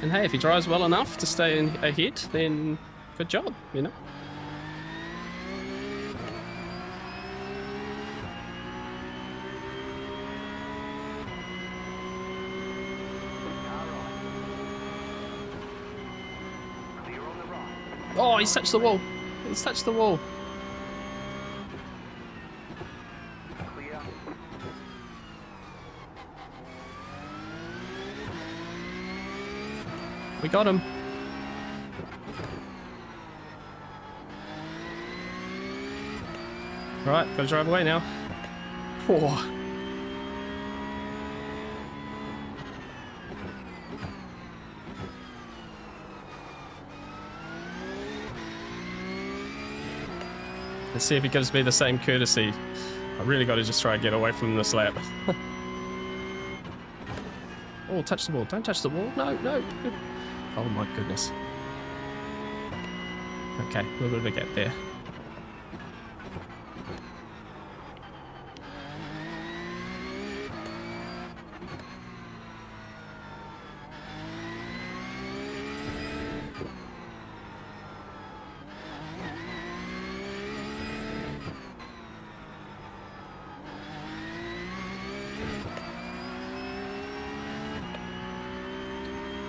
Speaker 3: And hey, if he drives well enough to stay in ahead, then good job, you know?
Speaker 2: Clear on the right.
Speaker 3: Oh, he's touched the wall. He's touched the wall.
Speaker 2: Clear.
Speaker 3: We got him. Right, gotta drive away now. Whoa. Let's see if he gives me the same courtesy. I really got to just try and get away from this lap. Oh, touch the wall. Don't touch the wall. No, no. Oh my goodness. Okay, a little bit of a gap there.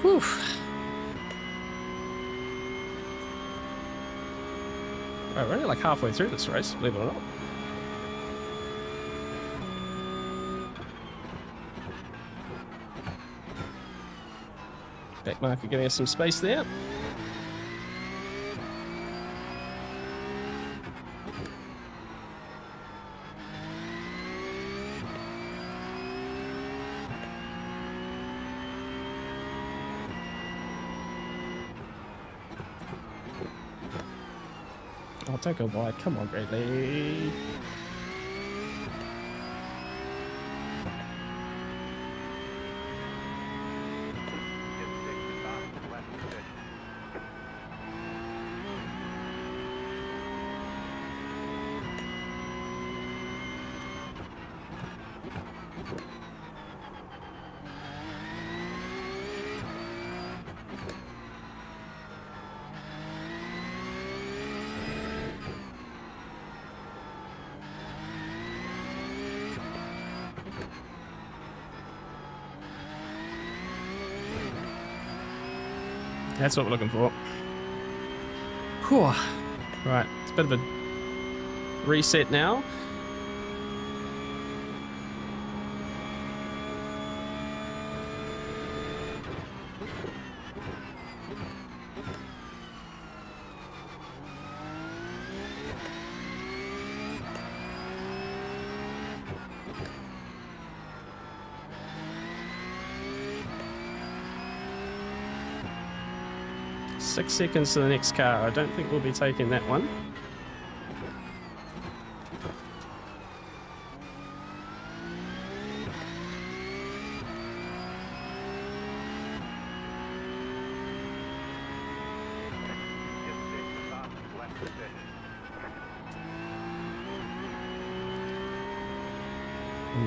Speaker 3: Whew. Right, we're only like halfway through this race, believe it or not. Back marker giving us some space there. Oh, don't go wide. Come on, Greatly.
Speaker 2: Just take the fastest left position.
Speaker 3: That's what we're looking for. Whew. Right, it's a bit of a reset now. Six seconds to the next car. I don't think we'll be taking that one.
Speaker 2: Just take the fastest left position.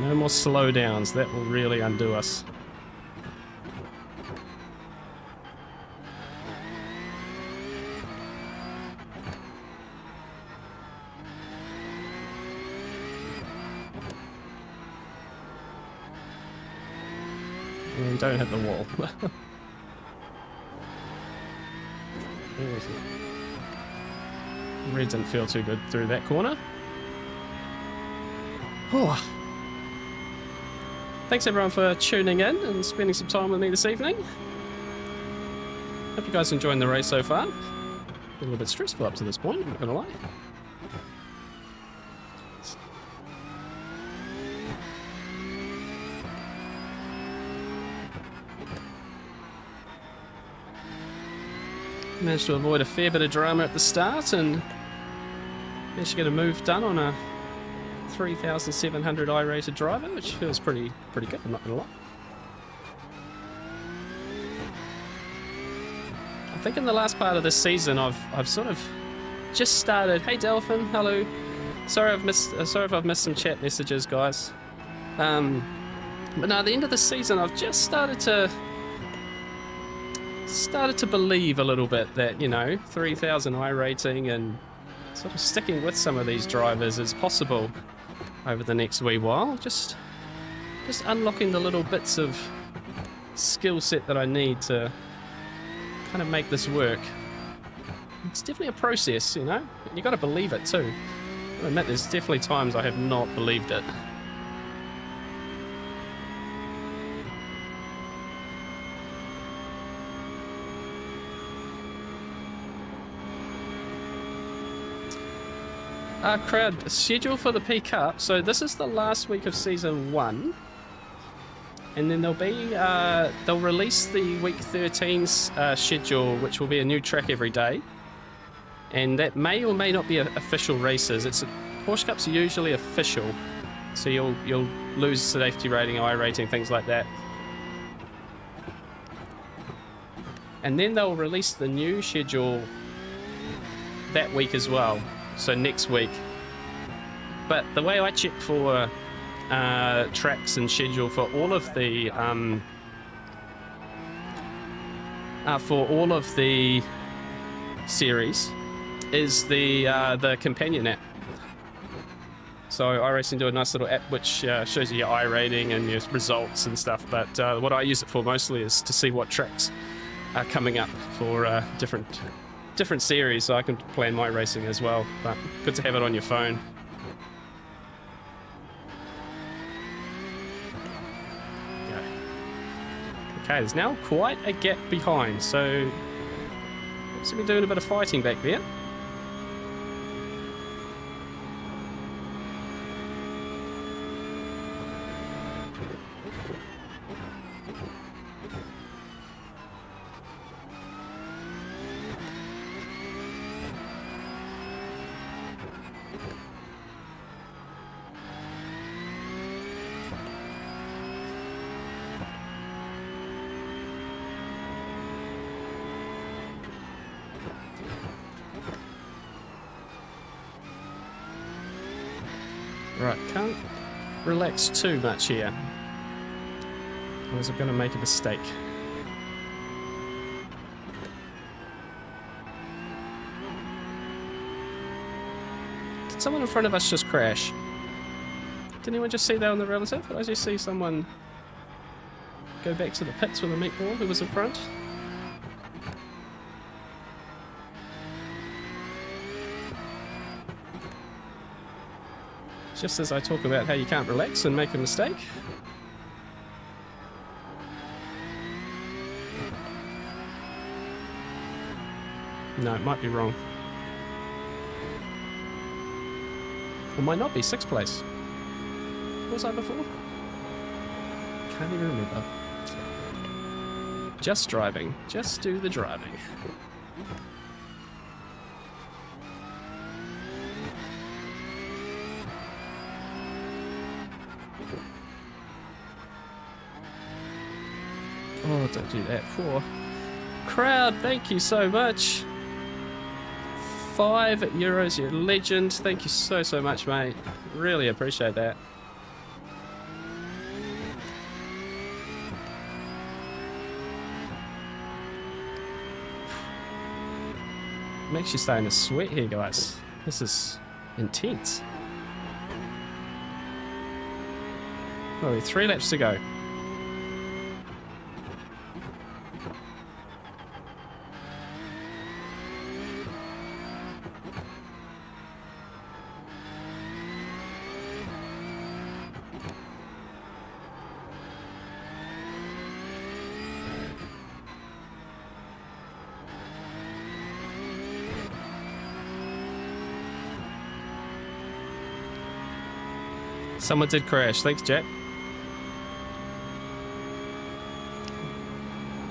Speaker 3: No more slowdowns. That will really undo us. And don't hit the wall. Red didn't feel too good through that corner. Oh. Thanks everyone for tuning in and spending some time with me this evening. Hope you guys are enjoying the race so far. Been a little bit stressful up to this point, I'm not gonna lie. Managed to avoid a fair bit of drama at the start and managed to get a move done on a 3,700 I-rated driver, which feels pretty good, I'm not gonna lie. I think in the last part of this season I've sort of just started. Hey Delphin, hello. Sorry if I've missed some chat messages, guys. But no, at the end of the season I've just started to started to believe a little bit that, you know, 3,000 iRating and sort of sticking with some of these drivers is possible over the next wee while. Just unlocking the little bits of skill set that I need to kind of make this work. It's definitely a process, you know, and you got to believe it too. I admit there's definitely times I have not believed it. Crowd schedule for the Pcup. So this is the last week of season 1, and then there'll be they'll release the week 13's schedule, which will be a new track every day, and that may or may not be official races. Porsche Cups are usually official, so you'll lose safety rating, iRating, things like that. And then they'll release the new schedule that week as well. So next week. But the way I check for tracks and schedule for all of the series is the companion app. So iRacing do a nice little app which shows you your iRating and your results and stuff. But what I use it for mostly is to see what tracks are coming up for different series, so I can plan my racing as well. But good to have it on your phone. Okay, there's now quite a gap behind, so looks like we're doing a bit of fighting back there. Right, can't relax too much here, otherwise I'm going to make a mistake. Did someone in front of us just crash? Did anyone just see that on the relative? Did I just see someone go back to the pits with a meatball who was in front? Just as I talk about how you can't relax and make a mistake. No, it might be wrong. Or might not be 6th place. What was I before? Can't even remember. Just driving. Just do the driving. Oh, don't do that. Poor crowd, thank you so much. €5, you legend. Thank you so much, mate. Really appreciate that. I'm actually starting to sweat here, guys. This is intense. Oh, 3 laps to go. Someone did crash. Thanks, Jack.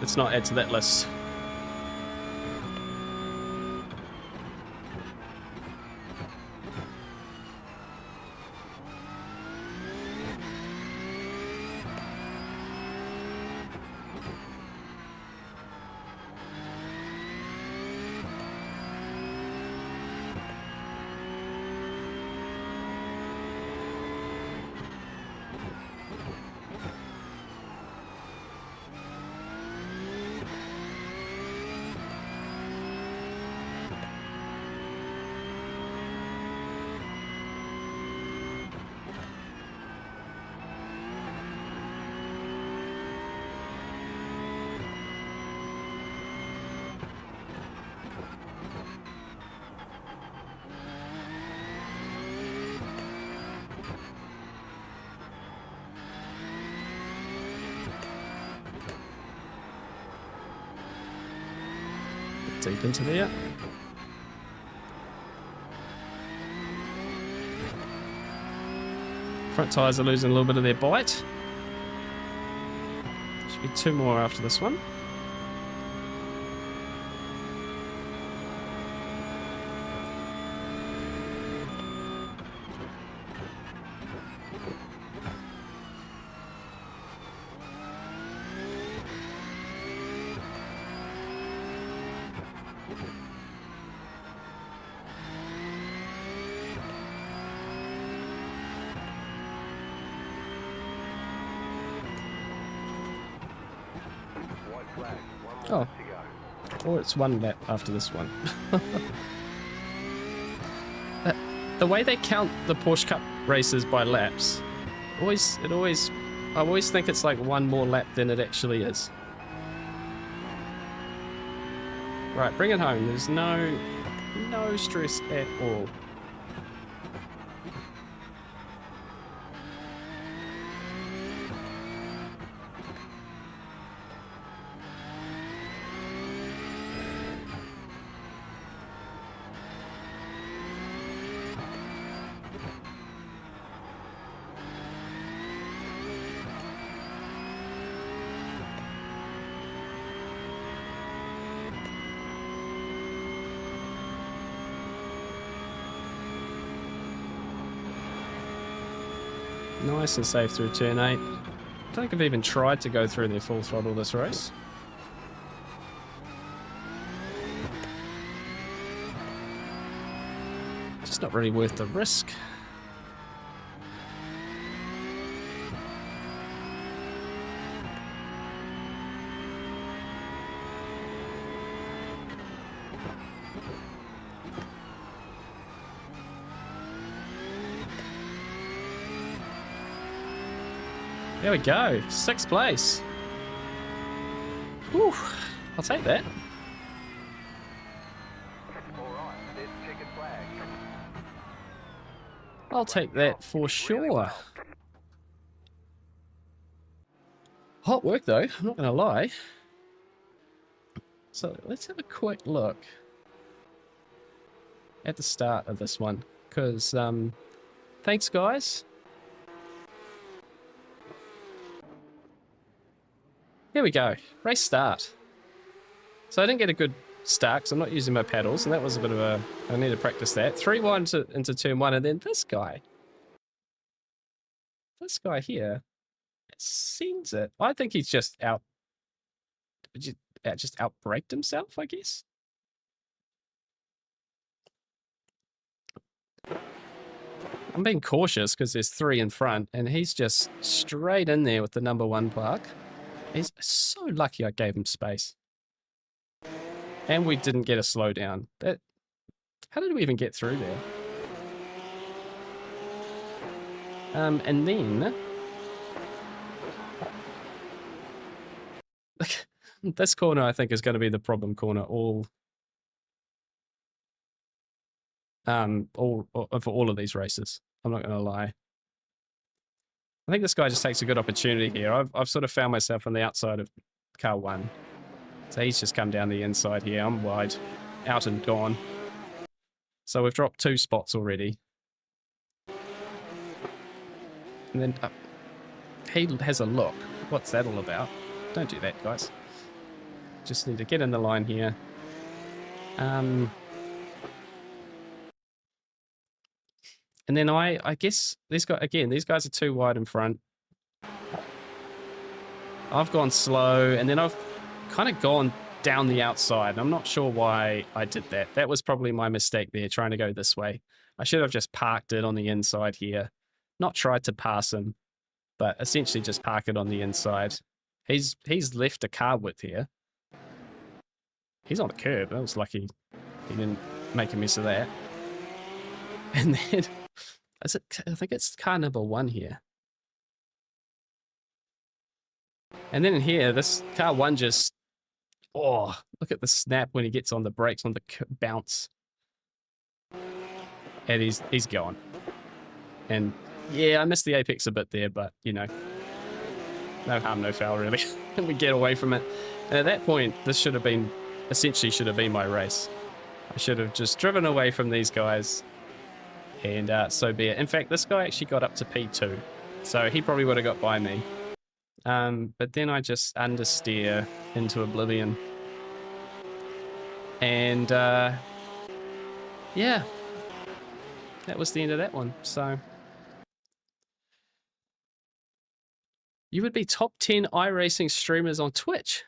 Speaker 3: Let's not add to that list. Deep into there. Front tyres are losing a little bit of their bite. Should be 2 more after this one.
Speaker 2: White flag. 1
Speaker 3: Oh.
Speaker 2: lap to go.
Speaker 3: Or it's 1 lap after this one. The way they count the Porsche Cup races by laps, I always think it's like 1 more lap than it actually is. Right, bring it home. There's no stress at all. Nice and safe through turn 8. I don't think I've even tried to go through their full throttle this race. Just not really worth the risk. There we go, 6th place. Whew, I'll take that.
Speaker 2: Alright, there's checkered flag.
Speaker 3: I'll take that for sure. Hot work though, I'm not gonna lie. So let's have a quick look at the start of this one, because thanks guys. Here we go, race start. So I didn't get a good start because I'm not using my pedals, and that was a bit of a, I need to practice that. 3 wide into turn 1, and then this guy here sends it. I think he's just outbraked himself, I guess. I'm being cautious because there's 3 in front, and he's just straight in there with the number 1 park. He's so lucky I gave him space. And we didn't get a slowdown. How did we even get through there? And then this corner I think is going to be the problem corner for all of these races. I'm not going to lie. I think this guy just takes a good opportunity here. I've sort of found myself on the outside of car 1. So he's just come down the inside here. I'm wide, out and gone. So we've dropped 2 spots already. And then he has a look. What's that all about? Don't do that, guys. Just need to get in the line here. And then I guess these guys are too wide in front. I've gone slow, and then I've kind of gone down the outside. I'm not sure why I did that. That was probably my mistake there, trying to go this way. I should have just parked it on the inside here. Not tried to pass him, but essentially just park it on the inside. He's left a car width here. He's on the curb. I was lucky he didn't make a mess of that. And then I think it's car number 1 here. And then in here, this car 1 just, oh, look at the snap when he gets on the brakes, on the bounce. And he's gone. And yeah, I missed the apex a bit there, but you know, no harm, no foul really. And we get away from it. And at that point, this should have been essentially should have been my race. I should have just driven away from these guys, and so be it. In fact, this guy actually got up to P2, so he probably would have got by me. But then I just understeer into oblivion. And yeah, that was the end of that one. So you would be top 10 iRacing streamers on Twitch.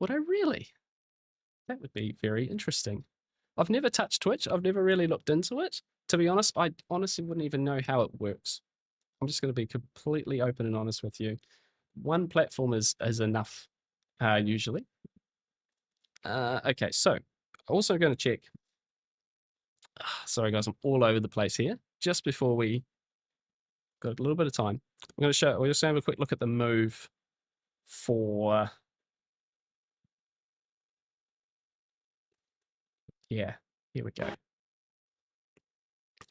Speaker 3: Would I really? That would be very interesting. I've never touched Twitch. I've never really looked into it. To be honest, I honestly wouldn't even know how it works. I'm just going to be completely open and honest with you. One platform is enough, usually. Okay, so also going to check. Sorry, guys, I'm all over the place here. Just before we got a little bit of time, I'm going to show. We'll just have a quick look at the move for. Yeah, here we go.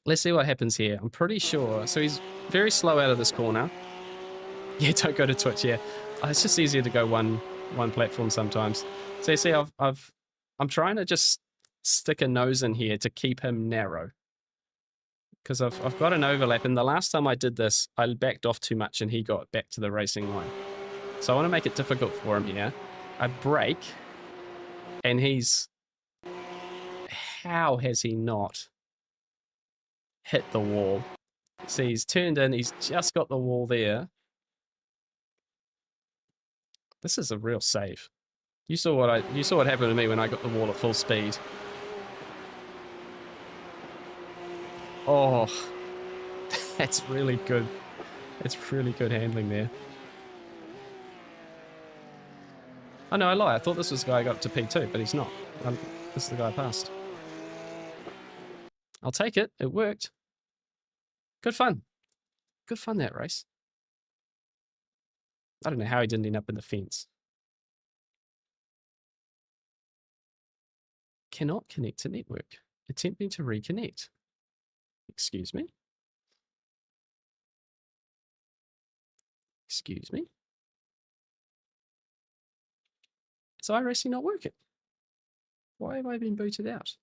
Speaker 3: Let's see what happens here. I'm pretty sure. So he's very slow out of this corner. Yeah, don't go to Twitch. Yeah, it's just easier to go one platform sometimes. So you see, I'm trying to just stick a nose in here to keep him narrow, because I've got an overlap. And the last time I did this, I backed off too much, and he got back to the racing line. So I want to make it difficult for him here. I brake, and he's. How has he not hit the wall? See, he's turned in. He's just got the wall there. This is a real save. You saw what happened to me when I got the wall at full speed. Oh, that's really good. It's really good handling there. Oh no, I lie. I thought this was the guy I got to P2, but he's not. This is the guy I passed. I'll take it. It worked. Good fun. Good fun, that race. I don't know how he didn't end up in the fence. Cannot connect to network. Attempting to reconnect. Excuse me? Excuse me? Is iRacing not working? Why have I been booted out?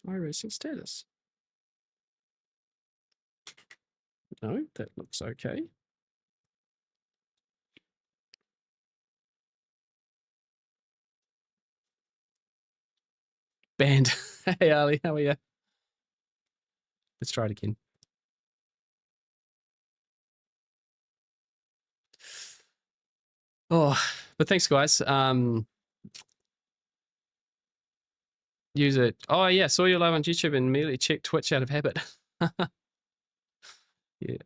Speaker 3: iRacing status. No, that looks okay. Banned. Hey, Ali, how are you? Let's try it again. Oh, but thanks, guys. Use it. Oh, yeah, saw you live on YouTube and immediately checked Twitch out of habit. Yeah.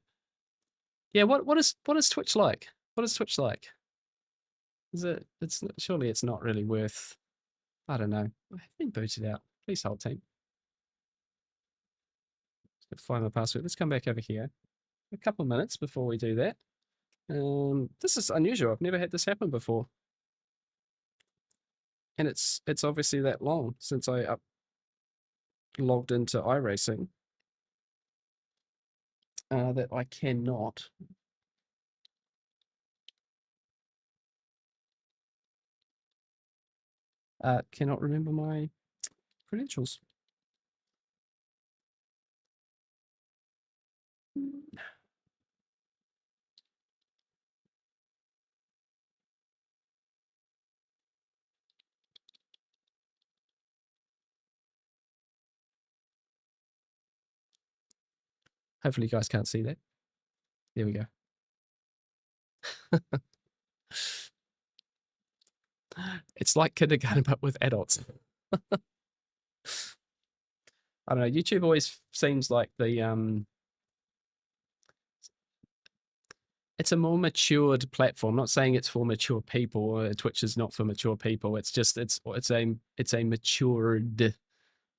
Speaker 3: Yeah, what is Twitch like? What is Twitch like? Surely it's not really worth, I don't know. I've been booted out. Please hold, team. Let's find my password. Let's come back over here. A couple of minutes before we do that. This is unusual. I've never had this happen before. And it's obviously that long since I logged into iRacing that I cannot. Cannot remember my credentials. Hopefully you guys can't see that. There we go. It's like kindergarten, but with adults. I don't know. YouTube always seems like the it's a more matured platform. Not saying it's for mature people, or Twitch is not for mature people. It's just it's a matured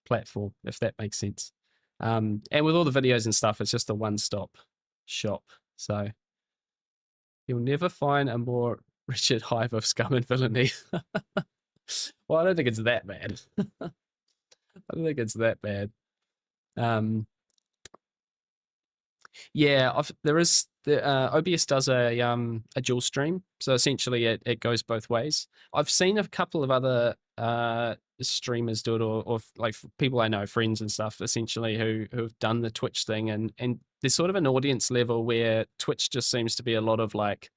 Speaker 3: platform, if that makes sense. And with all the videos and stuff, it's just a one-stop shop. So you'll never find a more wretched hive of scum and villainy. Well, I don't think it's that bad. I don't think it's that bad. Yeah, there is the OBS does a dual stream, so essentially it goes both ways. I've seen a couple of other streamers do it, or like people I know, friends and stuff, essentially who've done the Twitch thing, and there's sort of an audience level where Twitch just seems to be a lot of like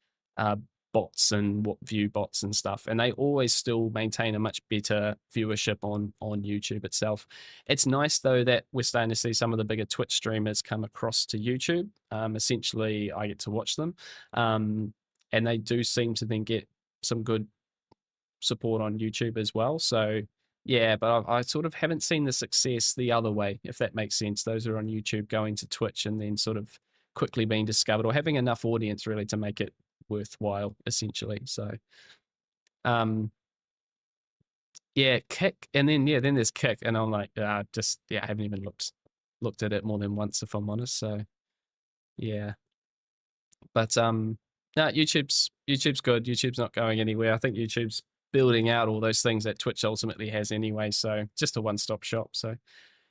Speaker 3: bots and what view bots and stuff, and they always still maintain a much better viewership on YouTube itself. It's nice though that we're starting to see some of the bigger Twitch streamers come across to YouTube. Essentially, I get to watch them, and they do seem to then get some good support on YouTube as well. So yeah, but I sort of haven't seen the success the other way, if that makes sense. Those who are on YouTube going to Twitch and then sort of quickly being discovered or having enough audience really to make it worthwhile, essentially. So yeah, Kick, and then then there's Kick, and I'm like, I haven't even looked at it more than once, if I'm honest. So yeah, but no, YouTube's good. YouTube's not going anywhere. I think YouTube's building out all those things that Twitch ultimately has anyway. So just a one-stop shop. So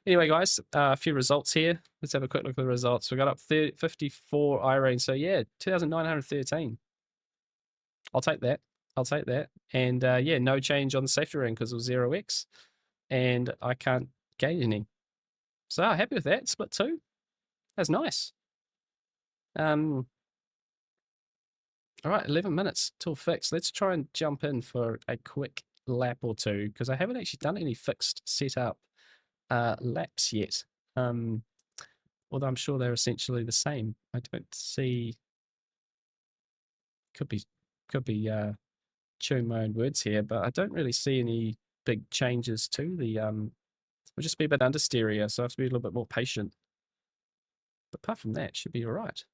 Speaker 3: anyway, guys, a few results here. Let's have a quick look at the results. We got up 54 iRacing. So yeah, 2,913. I'll take that. I'll take that. And yeah, no change on the safety ring because it was 0x. And I can't gain any. So happy with that. Split 2. That's nice. All right, 11 minutes till fixed. Let's try and jump in for a quick lap or two because I haven't actually done any fixed setup laps yet. Although I'm sure they're essentially the same. I don't see. Could be chewing my own words here, but I don't really see any big changes to the we'll just be a bit understeerier, so I have to be a little bit more patient. But apart from that, should be all right.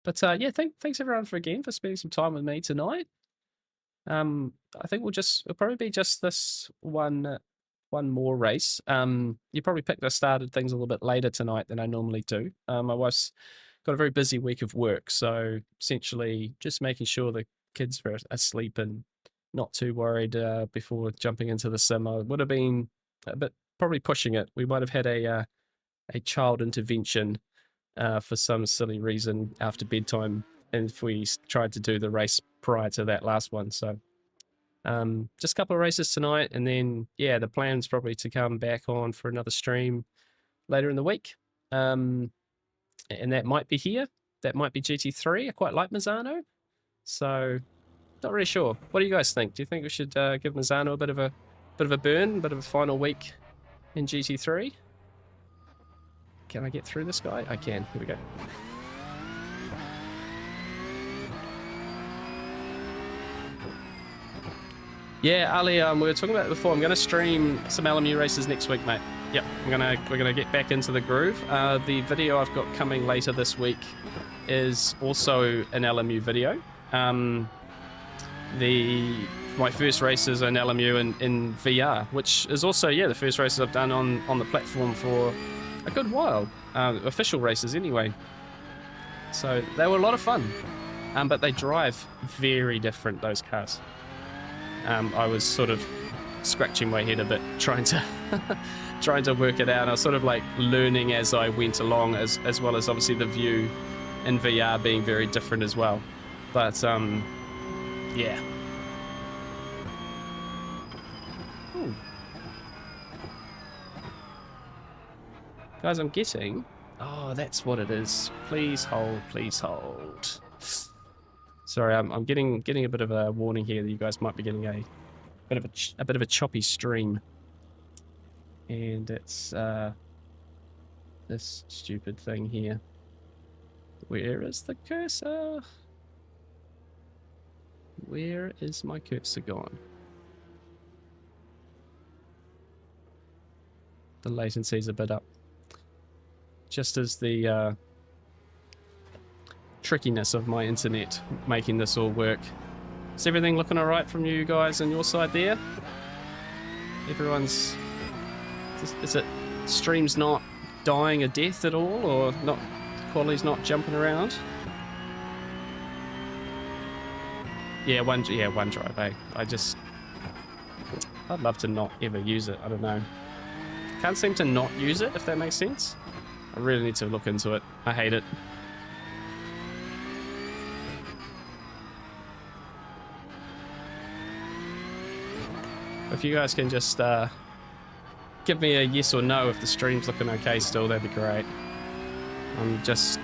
Speaker 3: But yeah, thanks everyone for spending some time with me tonight. I think it'll probably be just this one more race. You probably started things a little bit later tonight than I normally do. My wife's got a very busy week of work, so essentially just making sure the kids are asleep and not too worried before jumping into the sim. I would have been a bit probably pushing it. We might have had a child intervention for some silly reason after bedtime, and if we tried to do the race prior to that last one. So just a couple of races tonight, and then yeah, the plan's probably to come back on for another stream later in the week. And that might be here. That might be GT3. I quite like Mazzano. So not really sure. What do you guys think? Do you think we should give Mazzano a bit of a burn, a bit of a final week in GT3? Can I get through this guy? I can. Here we go. Yeah, Ali, we were talking about it before. I'm going to stream some LMU races next week, mate. Yep, we're gonna get back into the groove. The video I've got coming later this week is also an LMU video. My first race is an LMU in VR, which is also the first races I've done on the platform for a good while. Official races anyway. So they were a lot of fun, but they drive very different, those cars. I was sort of scratching my head a bit trying to work it out. I was sort of like learning as I went along, as well as obviously the view in VR being very different as well. But yeah. Ooh. Guys, I'm getting... Oh, that's what it is. Please hold, please hold. Sorry, I'm getting a bit of a warning here that you guys might be getting a bit of a choppy stream. And it's this stupid thing here. Where is the cursor? Where is my cursor gone? The latency's a bit up. Just as the trickiness of my internet making this all work. Is everything looking alright from you guys on your side there? Everyone's... Is it stream's not dying a death at all, or not? Quality's not jumping around? Yeah, one drive, eh? I'd love to not ever use it. I don't know. Can't seem to not use it, if that makes sense. I really need to look into it. I hate it. If you guys can just give me a yes or no if the stream's looking okay still, that'd be great. I'm just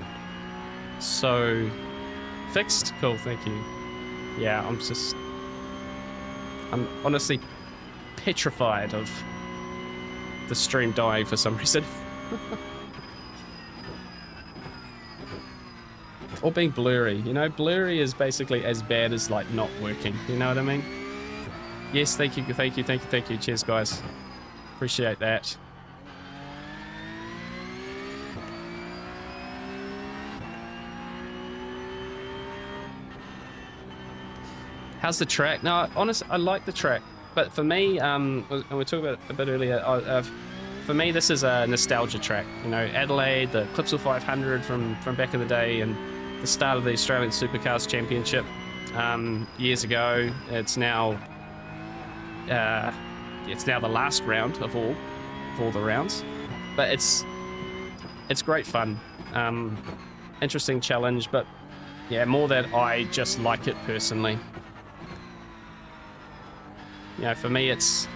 Speaker 3: so fixed. Cool, thank you. Yeah, I'm honestly petrified of the stream dying for some reason. Or being blurry, you know? Blurry is basically as bad as, like, not working, you know what I mean? Yes, thank you. Cheers, guys. Appreciate that. How's the track? No, honestly, I like the track. But for me, and we talked about it a bit earlier, for me, this is a nostalgia track. You know, Adelaide, the Clipsal 500 from back in the day, and the start of the Australian Supercars Championship years ago. It's now the last round of all the rounds, but it's great fun. Interesting challenge, but yeah, more that I just like it personally. You know, for me, it's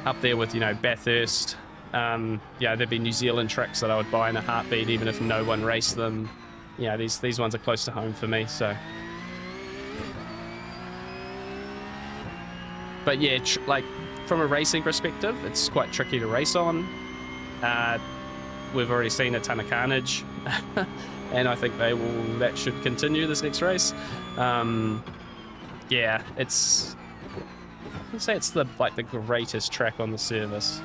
Speaker 3: up there with, you know, Bathurst. Yeah, there'd be New Zealand tracks that I would buy in a heartbeat, even if no one raced them. You know, these ones are close to home for me, so. But yeah, like, from a racing perspective, it's quite tricky to race on. We've already seen a ton of carnage, and I think that should continue this next race. Yeah, I'd say it's the greatest track on the service.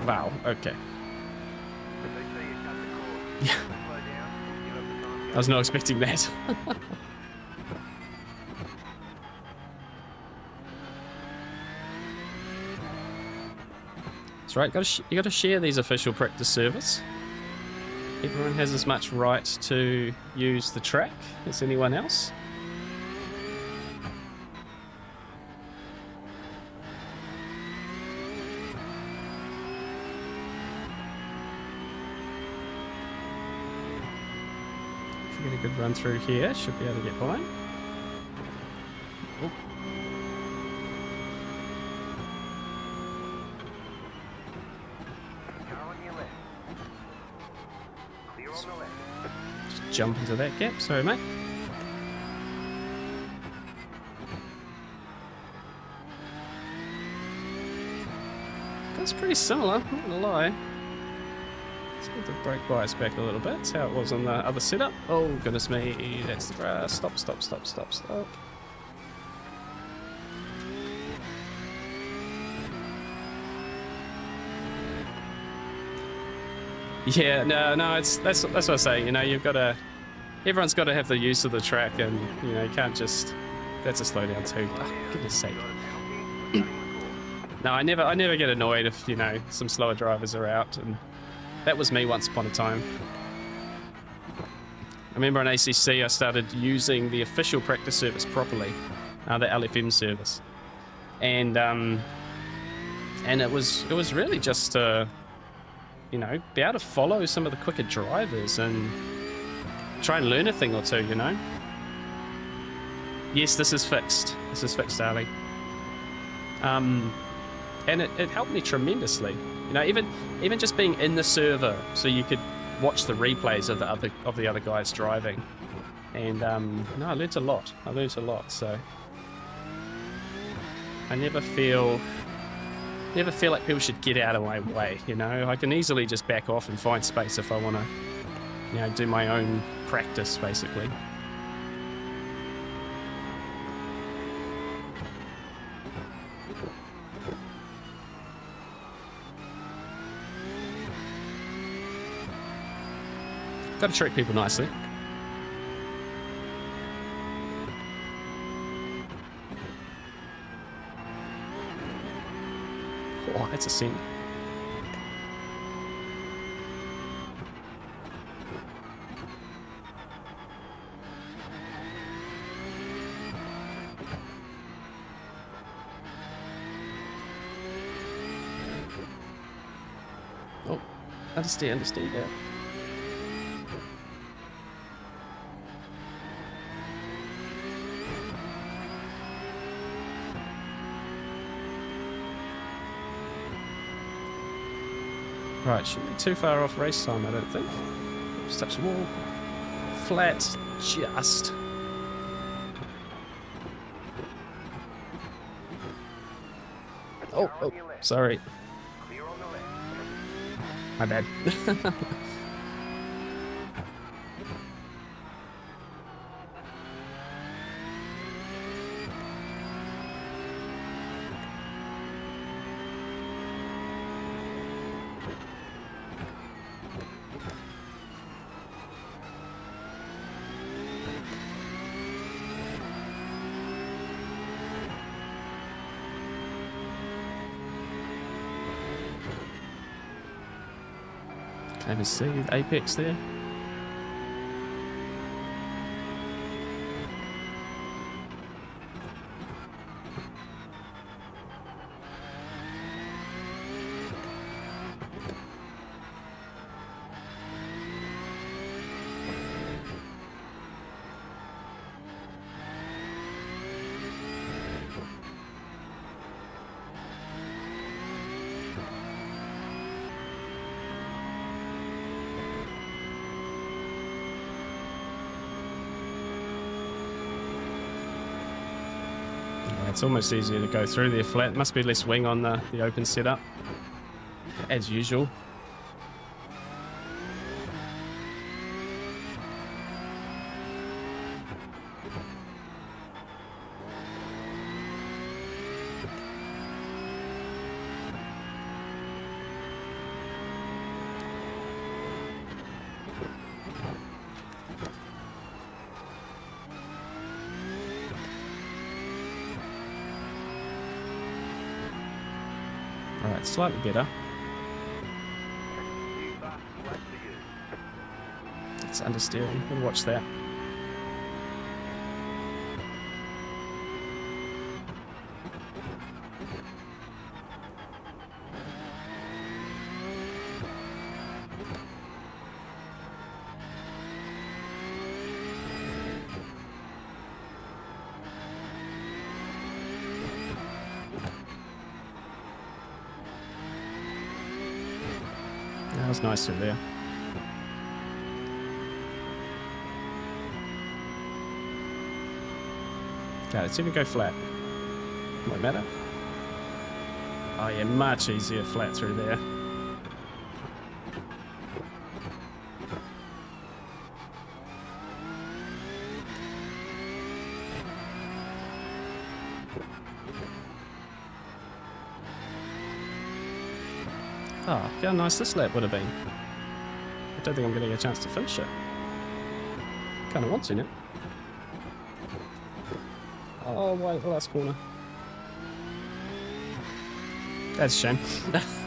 Speaker 3: Wow, okay. Yeah. I was not expecting that. That's right, you gotta share these official practice servers. Everyone has as much right to use the track as anyone else. Get a good run through here, should be able to get by. Oh. Just jump into that gap, sorry mate. That's pretty similar, I'm not gonna lie. Let's get the brake bias back a little bit. That's how it was on the other setup. Oh, goodness me. That's the grass. Stop. Yeah, no, that's what I say. You know, everyone's got to have the use of the track, and you know, you can't just. That's a slow down too. Oh, goodness sake. No, I never get annoyed if, you know, some slower drivers are out, and that was me once upon a time. I remember on ACC I started using the official practice service properly, the LFM service, and it was really just to, you know, be able to follow some of the quicker drivers and try and learn a thing or two, you know. Yes, this is fixed. This is fixed, Ali. And it helped me tremendously. You know, even just being in the server, so you could watch the replays of the other guys driving, and no, I learnt a lot. So I never feel like people should get out of my way. You know, I can easily just back off and find space if I want to, you know, do my own practice, basically. Got to treat people nicely. Oh, that's a sin. Oh, understand, yeah. Right, shouldn't be too far off race time, I don't think. Just touch the wall. Flat, just. Oh, sorry.
Speaker 2: Clear on the left.
Speaker 3: My bad. Can't even see the apex there. It's almost easier to go through there flat. Must be less wing on the open setup, as usual. Alright, slightly better. It's understeering. We'll watch that. That was nice through there. Okay, let's see if we go flat. Won't matter. Oh yeah, much easier flat through there. Oh, look how nice this lap would have been. I don't think I'm getting a chance to finish it. Kind of want to now. Oh, wait, the last corner. That's a shame.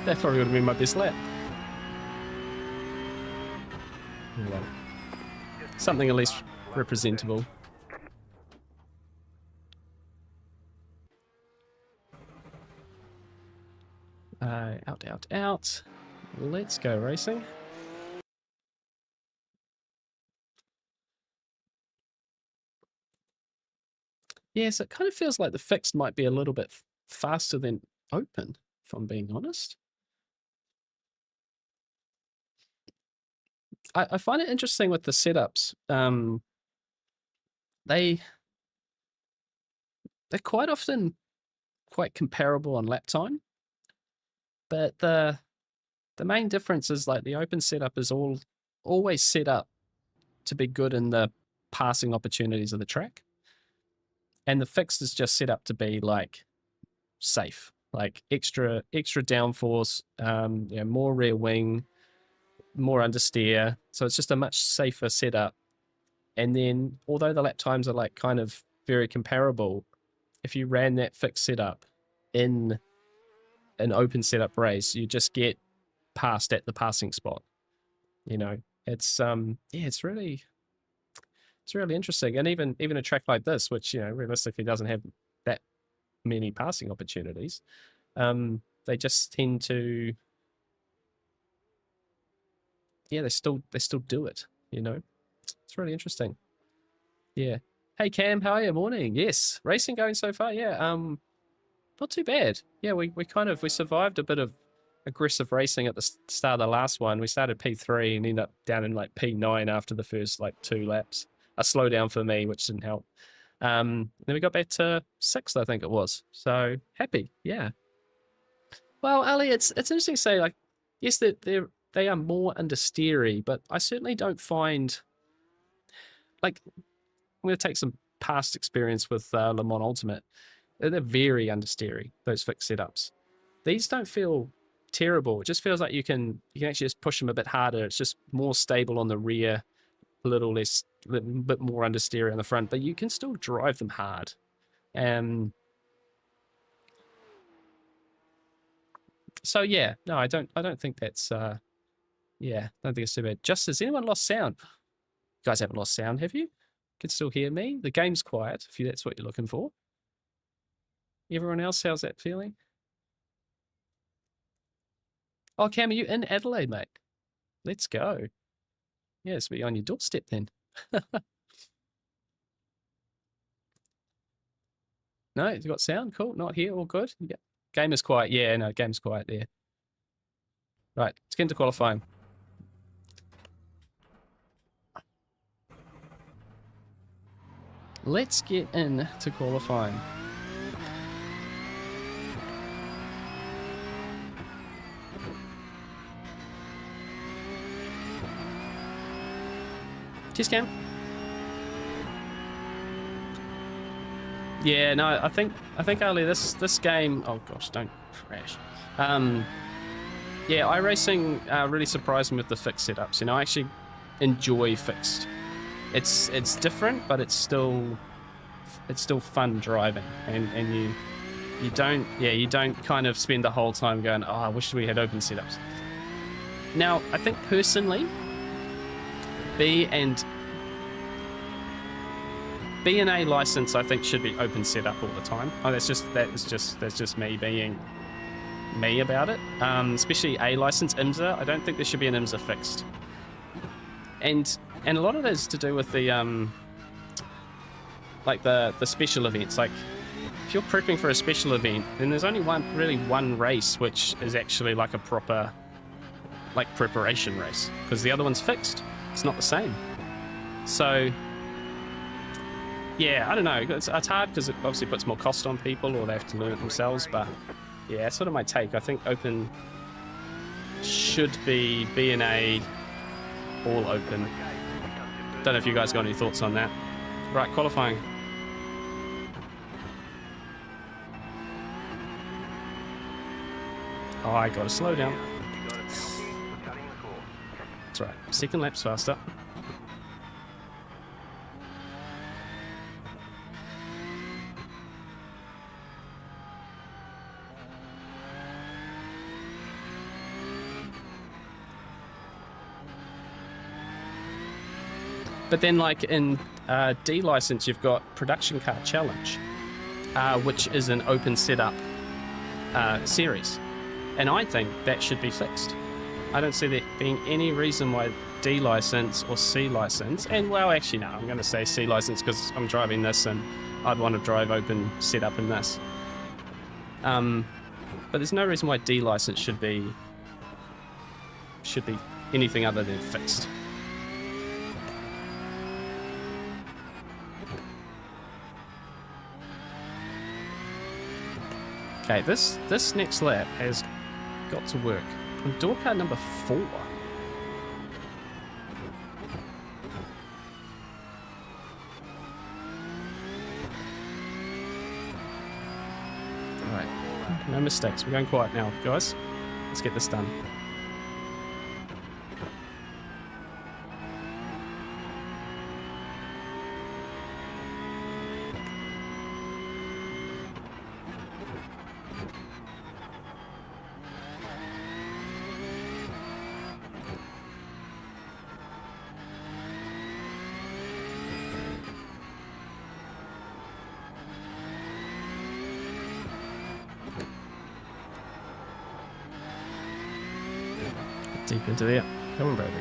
Speaker 3: That probably would have been my best lap. Well, something at least representable. Out. Let's go racing. Yeah, so it kind of feels like the fixed might be a little bit faster than open, if I'm being honest. I find it interesting with the setups. They're quite often quite comparable on lap time, but the main difference is like the open setup is always set up to be good in the passing opportunities of the track, and the fixed is just set up to be like safe, like extra downforce, more rear wing, more understeer, so it's just a much safer setup. And then, although the lap times are like kind of very comparable, if you ran that fixed setup in an open setup race, you just get passed at the passing spot. You know, it's it's really interesting. And even a track like this, which, you know, realistically doesn't have that many passing opportunities, they just tend to, yeah, they still do it, you know. It's really interesting. Yeah. Hey Cam, how are you? Morning. Yes. Racing going so far? Yeah. Not too bad. Yeah, we survived a bit of aggressive racing at the start of the last one. We started P3 and ended up down in like P9 after the first like 2 laps. A slowdown for me, which didn't help. Then we got back to 6th, I think it was. So happy, yeah. Well, Ali, it's interesting to say, like, yes, they are more understeery, but I certainly don't find, like, I'm going to take some past experience with Le Mans Ultimate. They're very understeery, those fixed setups. These don't feel terrible. It just feels like you can actually just push them a bit harder. It's just more stable on the rear, a little bit more understeer on the front, but you can still drive them hard. So yeah, no, I don't think that's yeah, I don't think it's too bad. Just, has anyone lost sound? You guys haven't lost sound, have you? You can still hear me. The game's quiet, if that's what you're looking for. Everyone else, how's that feeling? Oh, Cam, are you in Adelaide, mate? Let's go. Yeah, it's be on your doorstep then. No, you got sound? Cool. Not here, all good. Yeah. Game is quiet. Yeah, no, game's quiet there. Right, let's get into qualifying. Let's get into qualifying. Cheers, Cam. Yeah, no, I think Ali, this game. Oh gosh, don't crash. Yeah, iRacing really surprised me with the fixed setups. You know, I actually enjoy fixed. It's different, but it's still fun driving, and you don't kind of spend the whole time going, oh, I wish we had open setups. Now, I think personally, B and A license, I think, should be open setup all the time. Oh, that's just me being me about it. Especially A license, IMSA. I don't think there should be an IMSA fixed. And a lot of it is to do with the like the special events. Like, if you're prepping for a special event, then there's only one race which is actually like a proper like preparation race, because the other one's fixed. It's not the same. So yeah, I don't know. It's hard because it obviously puts more cost on people, or they have to learn it themselves. But yeah, that's sort of my take. I think open should be B and A all open. Don't know if you guys got any thoughts on that. Right, qualifying. Oh, I got to slow down. That's right. Second lap's faster. But then, like in D license, you've got Production Car Challenge, which is an open setup series, and I think that should be fixed. I don't see there being any reason why D license or C license, and well, actually no, I'm going to say C license because I'm driving this and I'd want to drive open setup in this. But there's no reason why D license should be anything other than fixed. Okay, this next lap has got to work. On door card number 4. Alright, no mistakes. We're going quiet now, guys. Let's get this done. Deep into there. Come on, Bradley.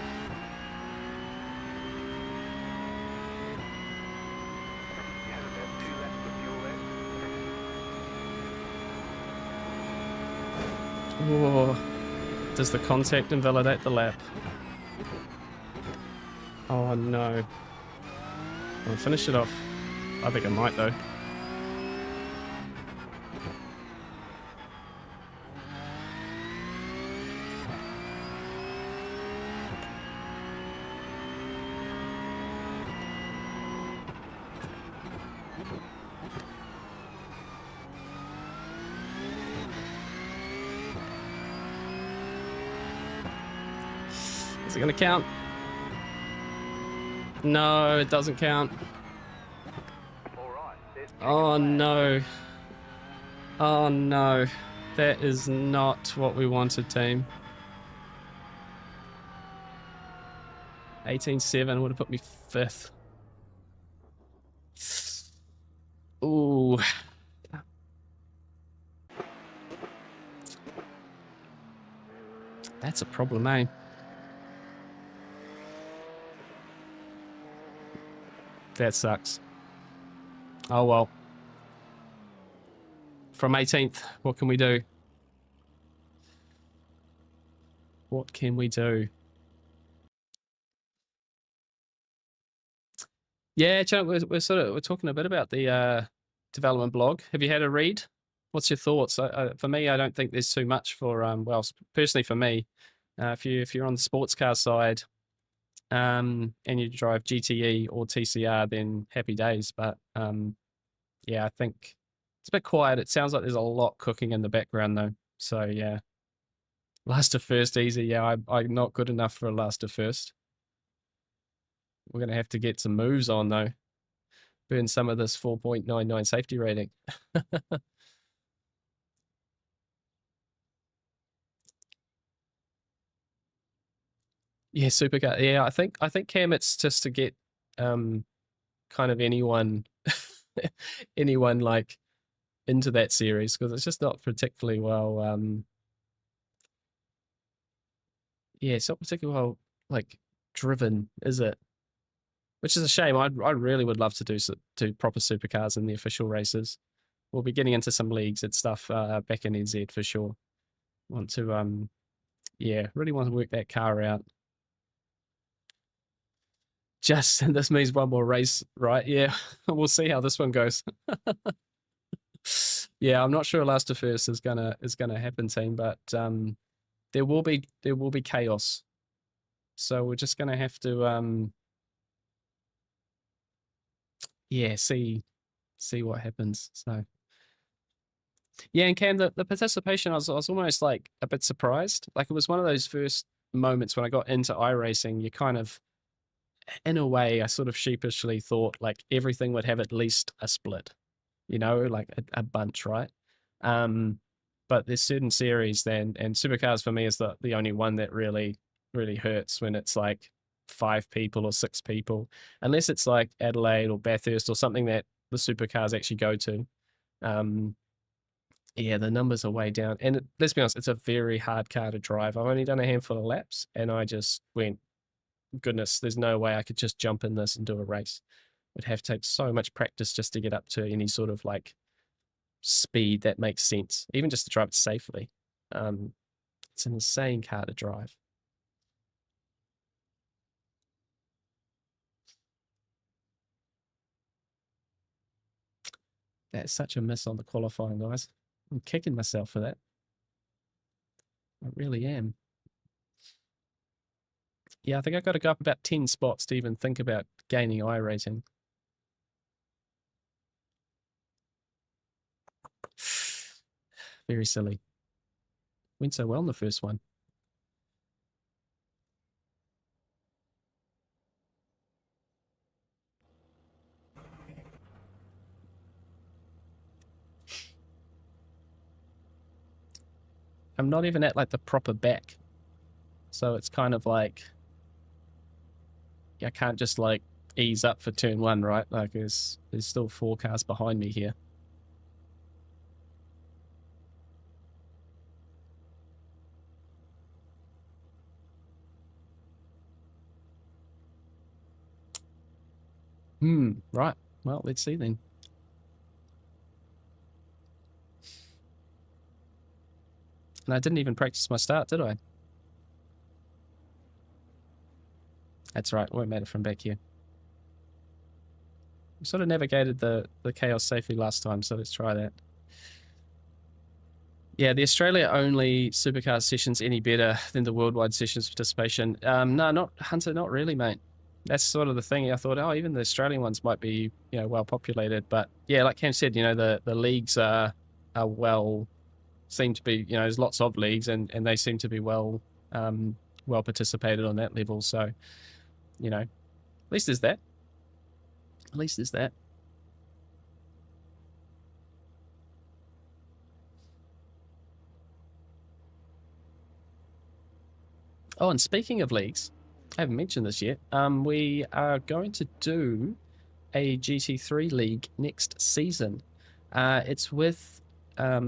Speaker 2: You have about 2 laps of fuel left.
Speaker 3: Oh, does the contact invalidate the lap? Oh no. I'll finish it off. I think I might though. Is it gonna count? No, it doesn't count.
Speaker 2: All right, there's
Speaker 3: Oh no. Oh no. That is not what we wanted, team. 18.7 would have put me 5th. Ooh. That's a problem, eh? That sucks. Oh well. From 18th, what can we do? What can we do? Yeah, Chuck, we're talking a bit about the development blog. Have you had a read? What's your thoughts? For me, I don't think there's too much for well, personally for me, if you're on the sports car side, and you drive GTE or TCR, then happy days. But yeah, I think it's a bit quiet. It sounds like there's a lot cooking in the background though. So yeah, last to first easy. Yeah, I'm not good enough for a last to first. We're gonna have to get some moves on though. Burn some of this 4.99 safety rating. Yeah, supercar. Yeah, I think Cam, it's just to get kind of anyone anyone like into that series, because it's just not particularly well yeah, it's not particularly well like driven, is it? Which is a shame. I really would love to do proper supercars in the official races. We'll be getting into some leagues and stuff back in NZ for sure. Want to yeah, really want to work that car out. Just this means one more race, right? Yeah, we'll see how this one goes. Yeah, I'm not sure last to first is gonna happen, team, but there will be chaos. So we're just gonna have to yeah, see what happens. So yeah, and Cam, the participation, I was almost like a bit surprised. Like it was one of those first moments when I got into iRacing, you kind of, in a way, I sort of sheepishly thought like everything would have at least a split, you know, like a bunch, right? But there's certain series then, and supercars for me is the only one that really hurts when it's like 5 people or 6 people, unless it's like Adelaide or Bathurst or something that the supercars actually go to. Yeah, the numbers are way down, and let's be honest, it's a very hard car to drive. I've only done a handful of laps, and I just went, goodness, there's no way I could just jump in this and do a race. Would have to take so much practice just to get up to any sort of like speed that makes sense, even just to drive it safely. It's an insane car to drive. That's such a miss on the qualifying, guys. I'm kicking myself for that. I really am. Yeah, I think I've got to go up about 10 spots to even think about gaining I rating. Very silly. Went so well in the first one. I'm not even at like the proper back. So it's kind of like, I can't just like ease up for turn 1, right? Like there's still 4 cars behind me here. Right. Well, let's see then. And I didn't even practice my start, did I? That's right. Won't matter from back here. We sort of navigated the chaos safely last time, so let's try that. Yeah, the Australia-only supercar session's any better than the worldwide sessions participation. No, not Hunter, not really, mate. That's sort of the thing. I thought, oh, even the Australian ones might be, you know, well populated. But yeah, like Cam said, you know, the leagues are well, seem to be, you know, there's lots of leagues, and they seem to be well well participated on that level. So, you know, at least there's that. At least there's that. Oh, and speaking of leagues, I haven't mentioned this yet. We are going to do a GT3 league next season. It's with a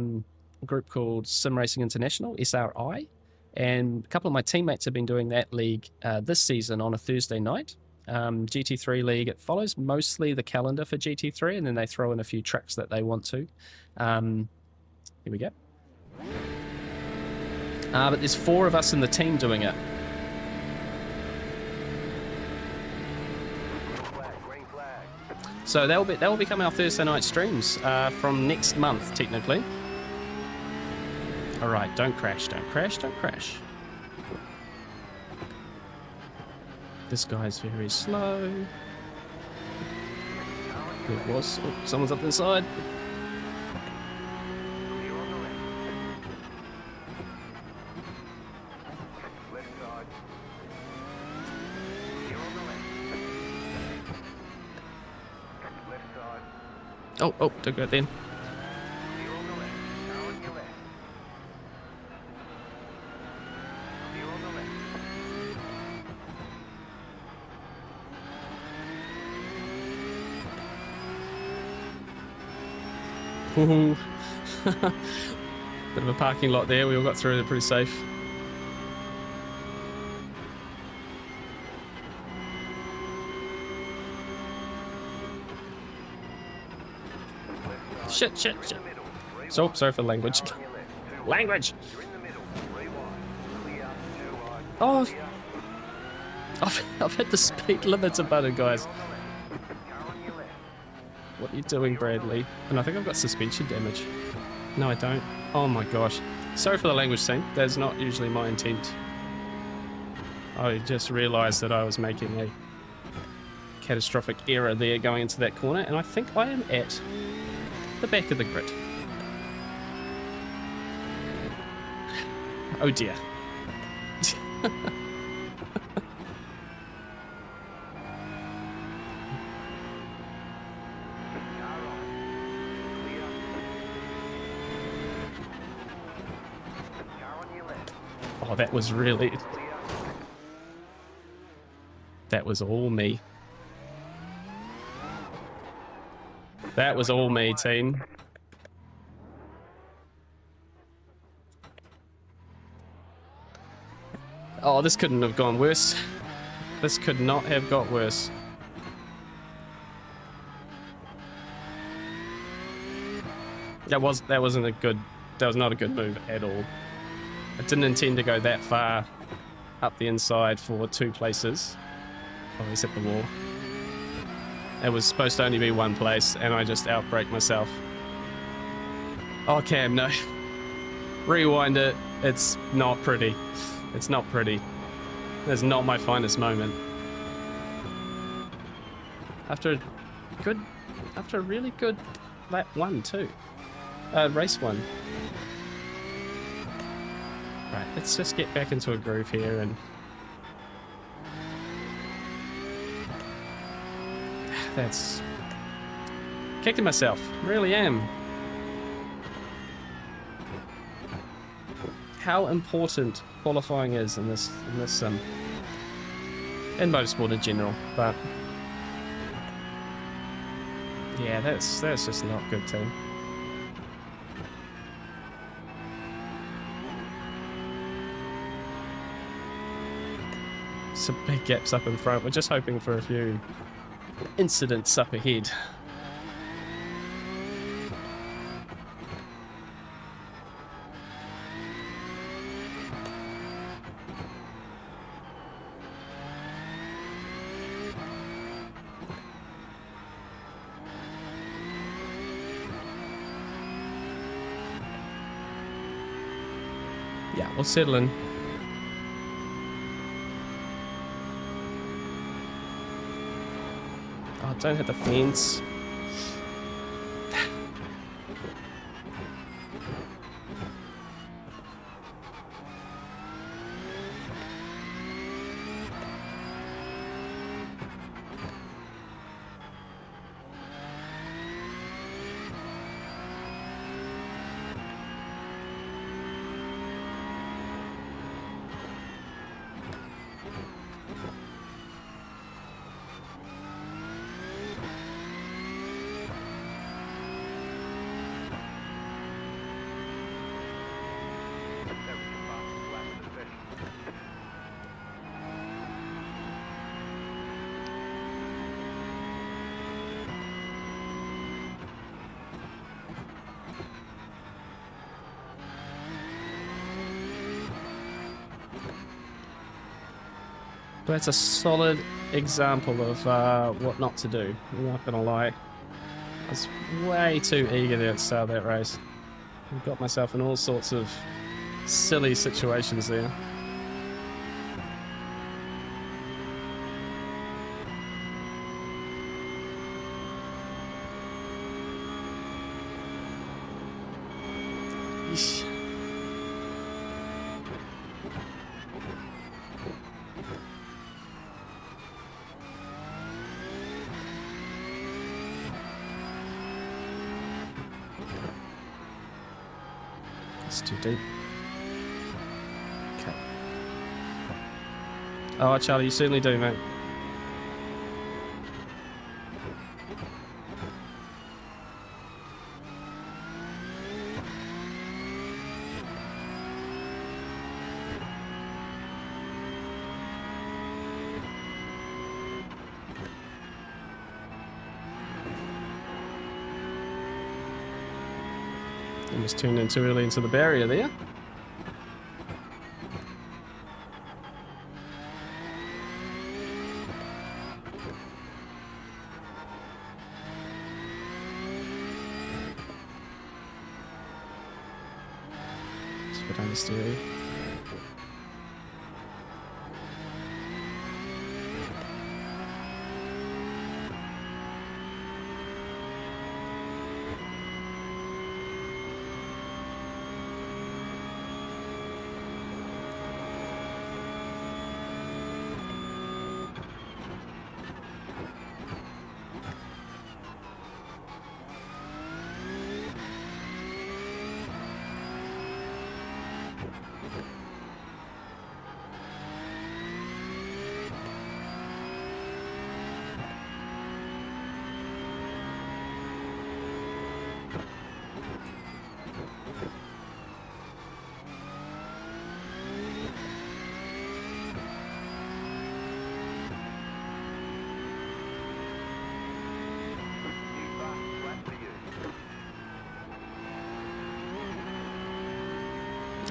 Speaker 3: group called Sim Racing International, SRI, and a couple of my teammates have been doing that league this season on a Thursday night. GT3 league, it follows mostly the calendar for GT3, and then they throw in a few tracks that they want to. Here we go. But there's 4 of us in the team doing it. So that will become our Thursday night streams from next month, technically. All right, don't crash, don't crash, don't crash. This guy's very slow. It was. Oh, someone's up inside. Oh, don't go then. Ooh. Bit of a parking lot there. We all got through there pretty safe. Shit. So, sorry for the language. Language! Oh! I've hit the speed limiter button, guys. What are you doing, Bradley? And I think I've got suspension damage. No, I don't. Oh my gosh. Sorry for the language, team. That's not usually my intent. I just realised that I was making a catastrophic error there going into that corner, and I think I am at the back of the grid. Oh dear. Oh, that was really... That was all me. That was all me, team. Oh, this couldn't have gone worse. This could not have got worse. That was not a good move at all. I didn't intend to go that far up the inside for 2 places. Oh, he's hit the wall. It was supposed to only be 1 place, and I just outbraked myself. Oh, Cam, no. Rewind it. It's not pretty. It's not pretty. It's not my finest moment. After a really good lap 1 too. Race 1. Right, let's just get back into a groove here and... That's... Kicking myself. Really am. How important qualifying is in this in motorsport in general, but yeah, that's just not good, team. Some big gaps up in front. We're just hoping for a few incidents up ahead. Yeah, we'll settle in. Oh, don't hit the fence. That's a solid example of what not to do. I'm not gonna lie. I was way too eager there at the start of that race. I got myself in all sorts of silly situations there. Yeesh. It's too deep. Okay. Oh, Charlie, you certainly do, mate. Almost tuned in too early into the barrier there. Just put down the steering.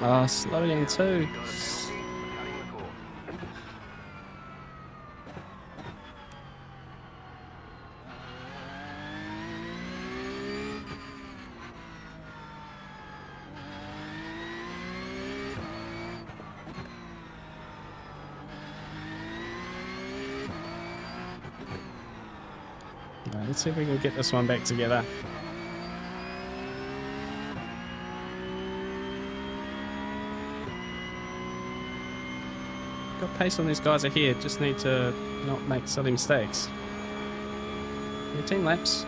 Speaker 3: Ah, slowing in too. Right, let's see if we can get this one back together. Got pace on these guys ahead, just need to not make silly mistakes. 13 laps.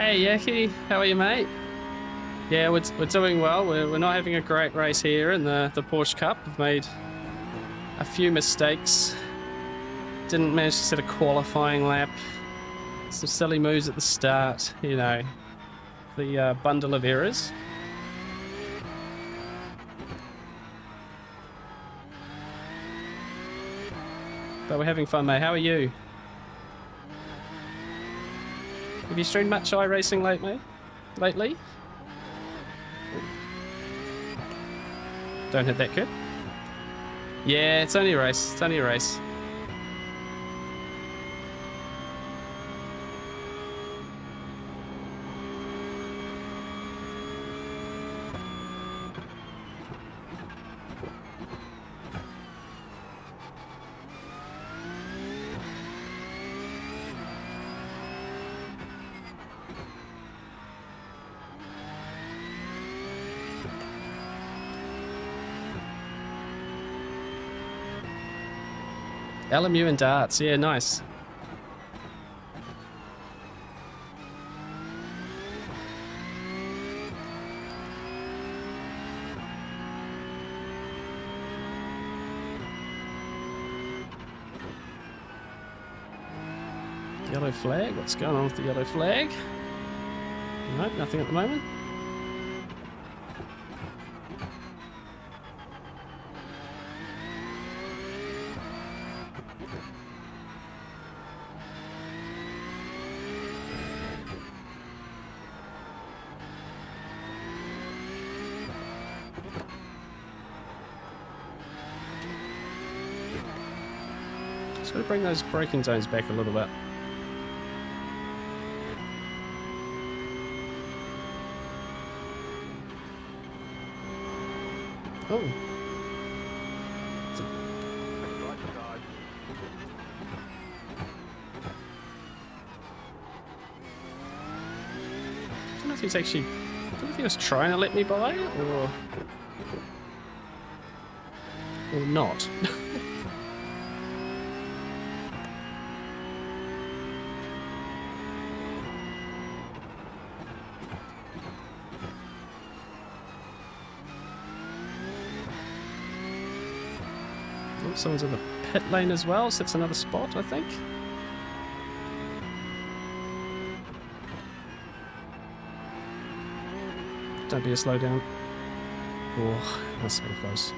Speaker 3: Hey Yaki, how are you, mate? Yeah, we're doing well. We're not having a great race here in the Porsche Cup. We've made a few mistakes. Didn't manage to set a qualifying lap. Some silly moves at the start, you know, the bundle of errors. But we're having fun, mate. How are you? Have you streamed much iRacing lately? Don't hit that kid. Yeah, it's only a race. It's only a race. LMU and darts, yeah, nice. Yellow flag, what's going on with the yellow flag? Nope, nothing at the moment. Just gotta bring those braking zones back a little bit. Oh. I don't know if he's actually... I don't know if he was trying to let me by, or not. Oh, someone's in the pit lane as well, so that's another spot, I think. Don't be a slowdown. Oh, must have been close.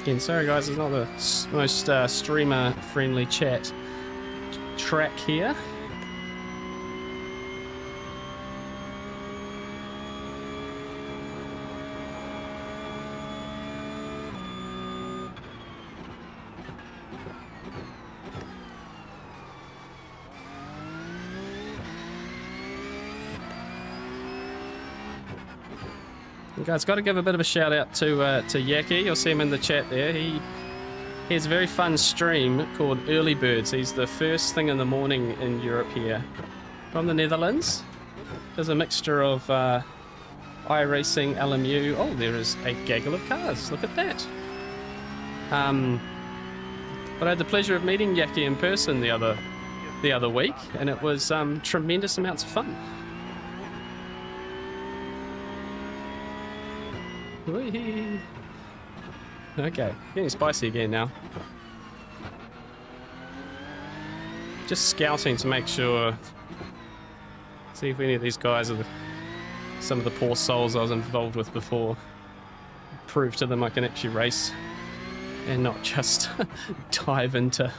Speaker 3: Again, sorry guys, it's not the most streamer-friendly chat. Trak here. You guys got to give a bit of a shout out to Yaki. You'll see him in the chat there. He has a very fun stream called Early Birds. He's the first thing in the morning in Europe here, from the Netherlands. There's a mixture of iRacing, LMU. Oh, there is a gaggle of cars. Look at that. But I had the pleasure of meeting Yaki in person the other week, and it was tremendous amounts of fun. Whee! Okay, getting spicy again now. Just scouting to make sure. See if any of these guys are some of the poor souls I was involved with before. Prove to them I can actually race and not just dive into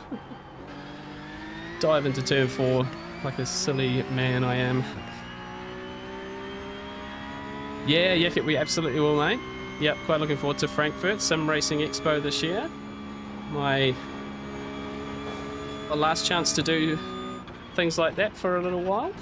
Speaker 3: turn 4 like a silly man I am. Yeah, we absolutely will, mate. Yep, quite looking forward to Frankfurt Sim Racing Expo this year. My last chance to do things like that for a little while.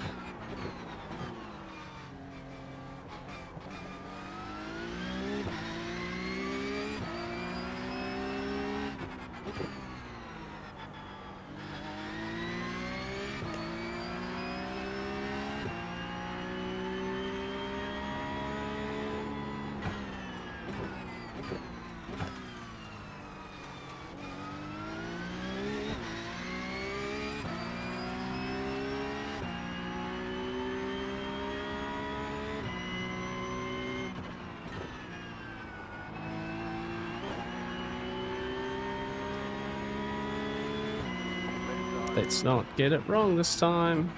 Speaker 3: Let's not get it wrong this time.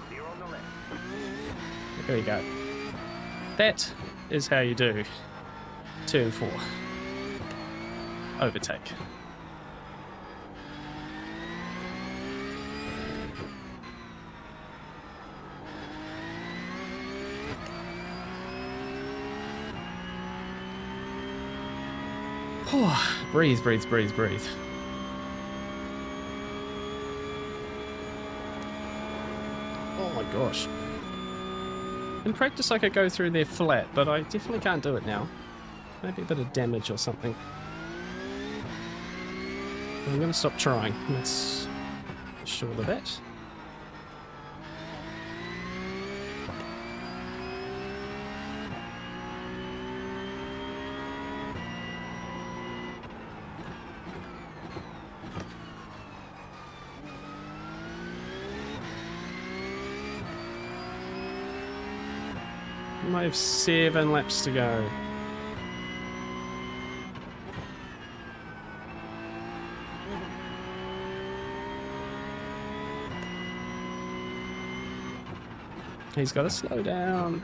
Speaker 2: Clear on the left.
Speaker 3: There we go. That is how you do turn 4. Overtake. Breathe, breathe, breathe, breathe. Oh my gosh. In practice I could go through there flat, but I definitely can't do it now. Maybe a bit of damage or something. I'm going to stop trying. That's sure of that. I might have 7 laps to go. He's got to slow down.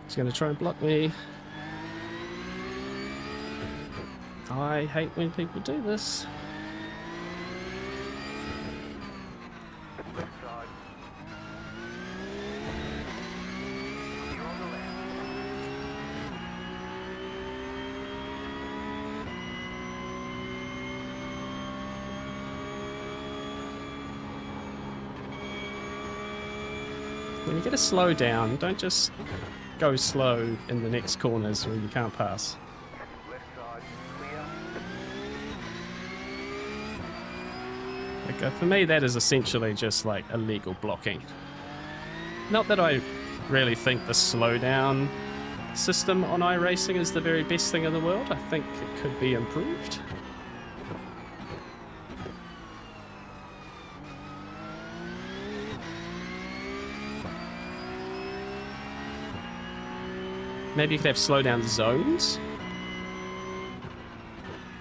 Speaker 3: He's going to try and block me. I hate when people do this.
Speaker 2: Left side. Clear on the left.
Speaker 3: When you get a slow down, don't just go slow in the next corners where you can't pass.
Speaker 2: Left side. Clear.
Speaker 3: Like, for me, that is essentially just like illegal blocking. Not that I really think the slowdown system on iRacing is the very best thing in the world. I think it could be improved. Maybe you could have slowdown zones,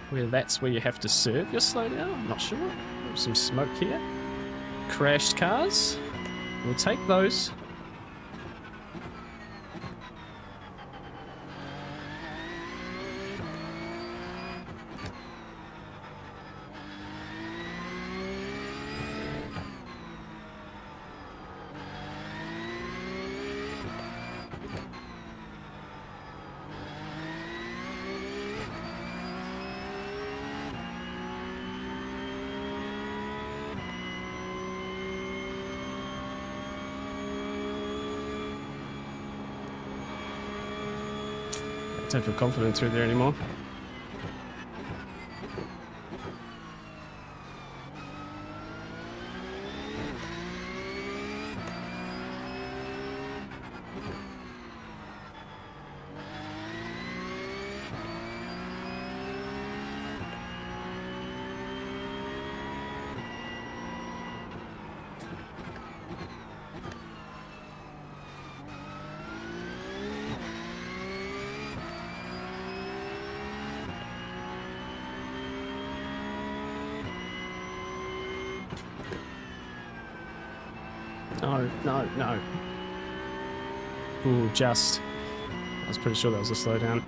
Speaker 3: where that's where you have to serve your slowdown. I'm not sure. There's some smoke here. Crashed cars. We'll take those. I don't feel confident through there anymore. No, no, no. Ooh, just. I was pretty sure that was a slowdown.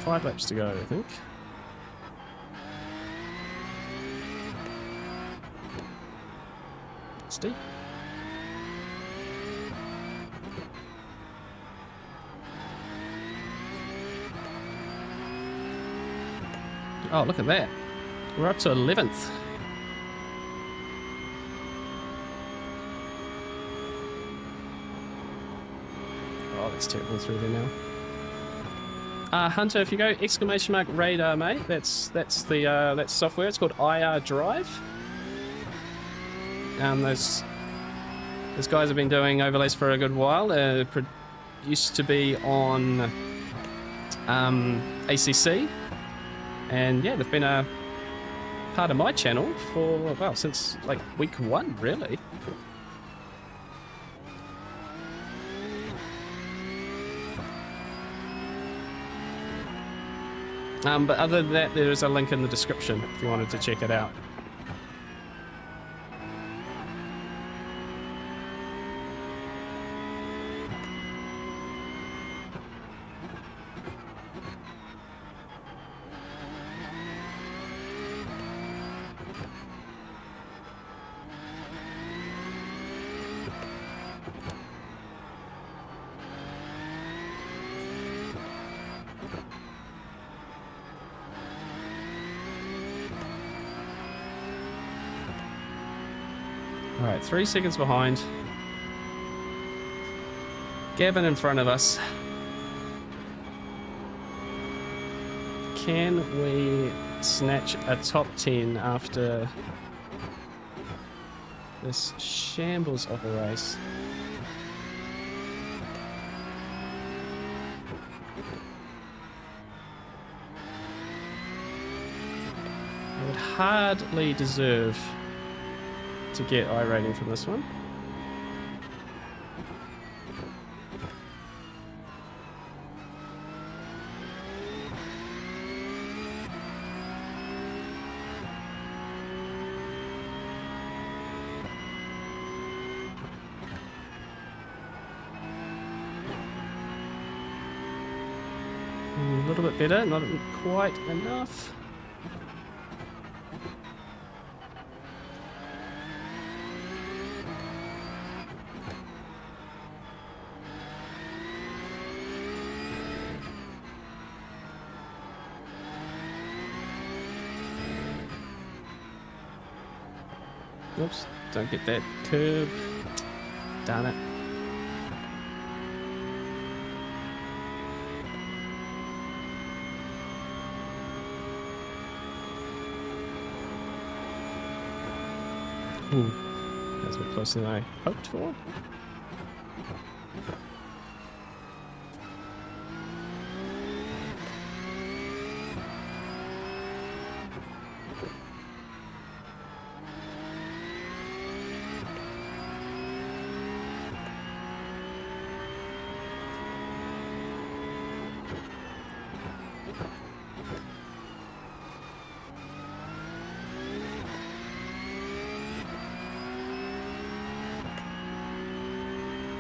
Speaker 3: Five laps to go, I think. It's deep. Oh, look at that. We're up to 11th. Oh, that's terrible through there now. Hunter, if you go exclamation mark radar, mate, that's the that's software. It's called IR Drive. Those guys have been doing overlays for a good while. Used to be on ACC, and yeah, they've been a part of my channel for, well, since like week 1, really. But other than that, there is a link in the description if you wanted to check it out. Alright, 3 seconds behind. Gavin in front of us. Can we snatch a top 10 after this shambles of a race? I would hardly deserve to get iRating from this one. A little bit better, not quite enough. Oops, don't get that curb. Darn it. Ooh, that's a bit closer than I hoped for.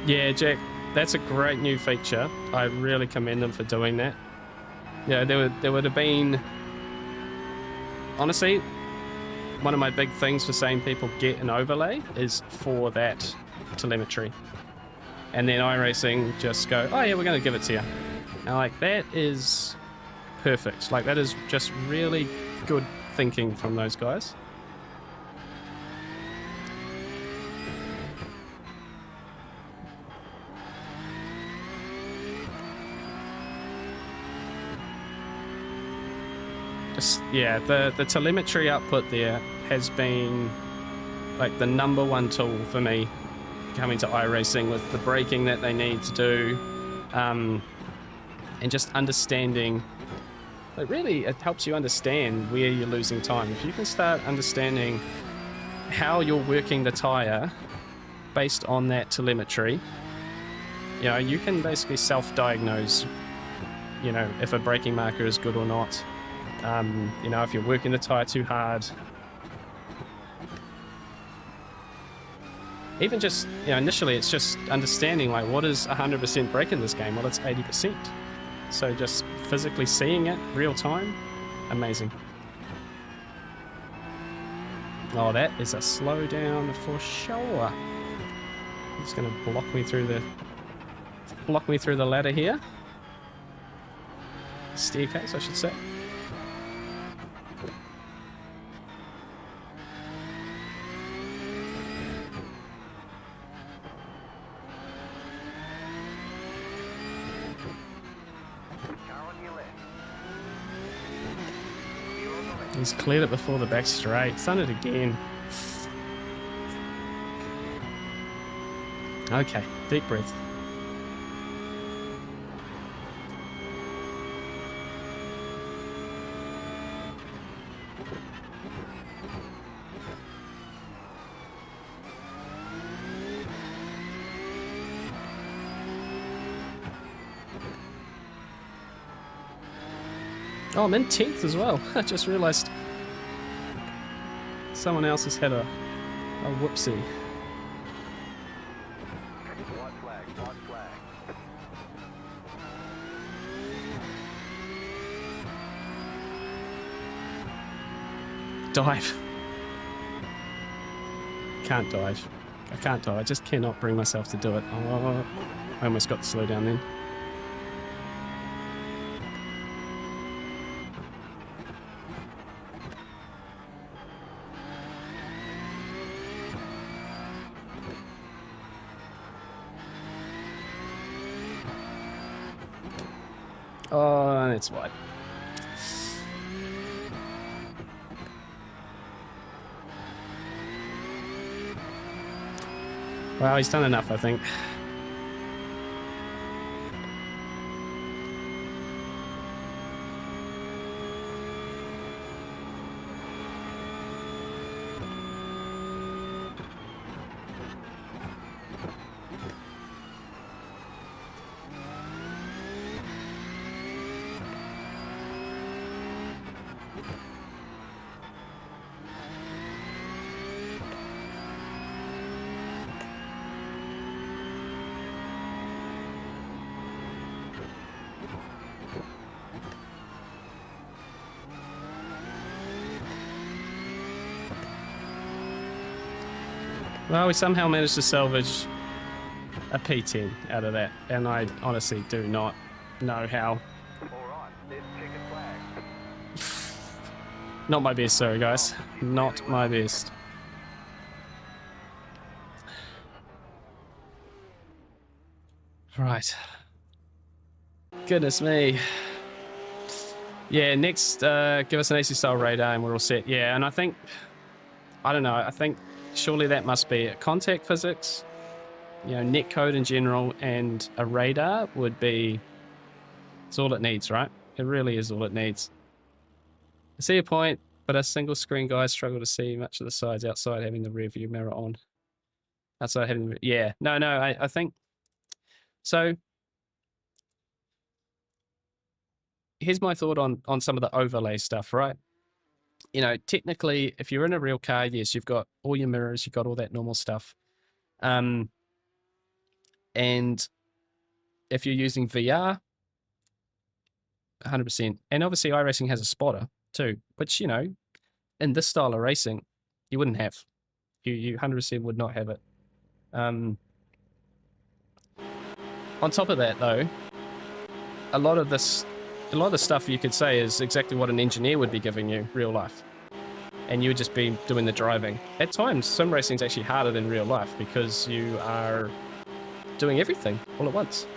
Speaker 3: Yeah, Jack, that's a great new feature. I really commend them for doing that. Yeah, there would have been... Honestly, one of my big things for saying people get an overlay is for that telemetry. And then iRacing just go, oh yeah, we're going to give it to you. And like, that is perfect. Like, that is just really good thinking from those guys. Yeah, the telemetry output there has been like the #1 tool for me coming to iRacing, with the braking that they need to do, and just understanding, like, really it helps you understand where you're losing time. If you can start understanding how you're working the tire based on that telemetry, you know, you can basically self-diagnose, you know, if a braking marker is good or not. You know, if you're working the tire too hard. Even just, you know, initially it's just understanding, like, what is 100% brake in this game? Well, it's 80%. So just physically seeing it real time, amazing. Oh, that is a slowdown for sure. It's going to block me through the ladder here. Staircase, I should say. He's cleared it before the back straight. He's done it again. Okay, deep breath. Oh, I'm in 10th as well. I just realised someone else has had a whoopsie.
Speaker 2: White flag, white flag.
Speaker 3: Dive. Can't dive. I can't dive. I just cannot bring myself to do it. Oh, I almost got the slow down then. Oh, that's wide. Well, he's done enough, I think. Well, we somehow managed to salvage a P10 out of that, and I honestly do not know how.
Speaker 2: Alright, there's checkered flag.
Speaker 3: Not my best, sorry guys. Not my best. Right. Goodness me. Yeah, next, give us an AC style radar and we're all set. Yeah, and I think, I don't know, I think surely that must be it. Contact physics, you know, net code in general, and a radar would be, it's all it needs, right? It really is all it needs. I see your point, but us single screen guys struggle to see much of the sides outside having the rear view mirror on. Outside having the, yeah, no, I think, so here's my thought on some of the overlay stuff, right? You know, technically, if you're in a real car, yes, you've got all your mirrors, you've got all that normal stuff. And if you're using VR, 100%. And obviously, iRacing has a spotter too, which, you know, in this style of racing, you wouldn't have. You 100% would not have it. On top of that, though, a lot of the stuff you could say is exactly what an engineer would be giving you real life. And you would just be doing the driving. At times, sim racing is actually harder than real life because you are doing everything all at once.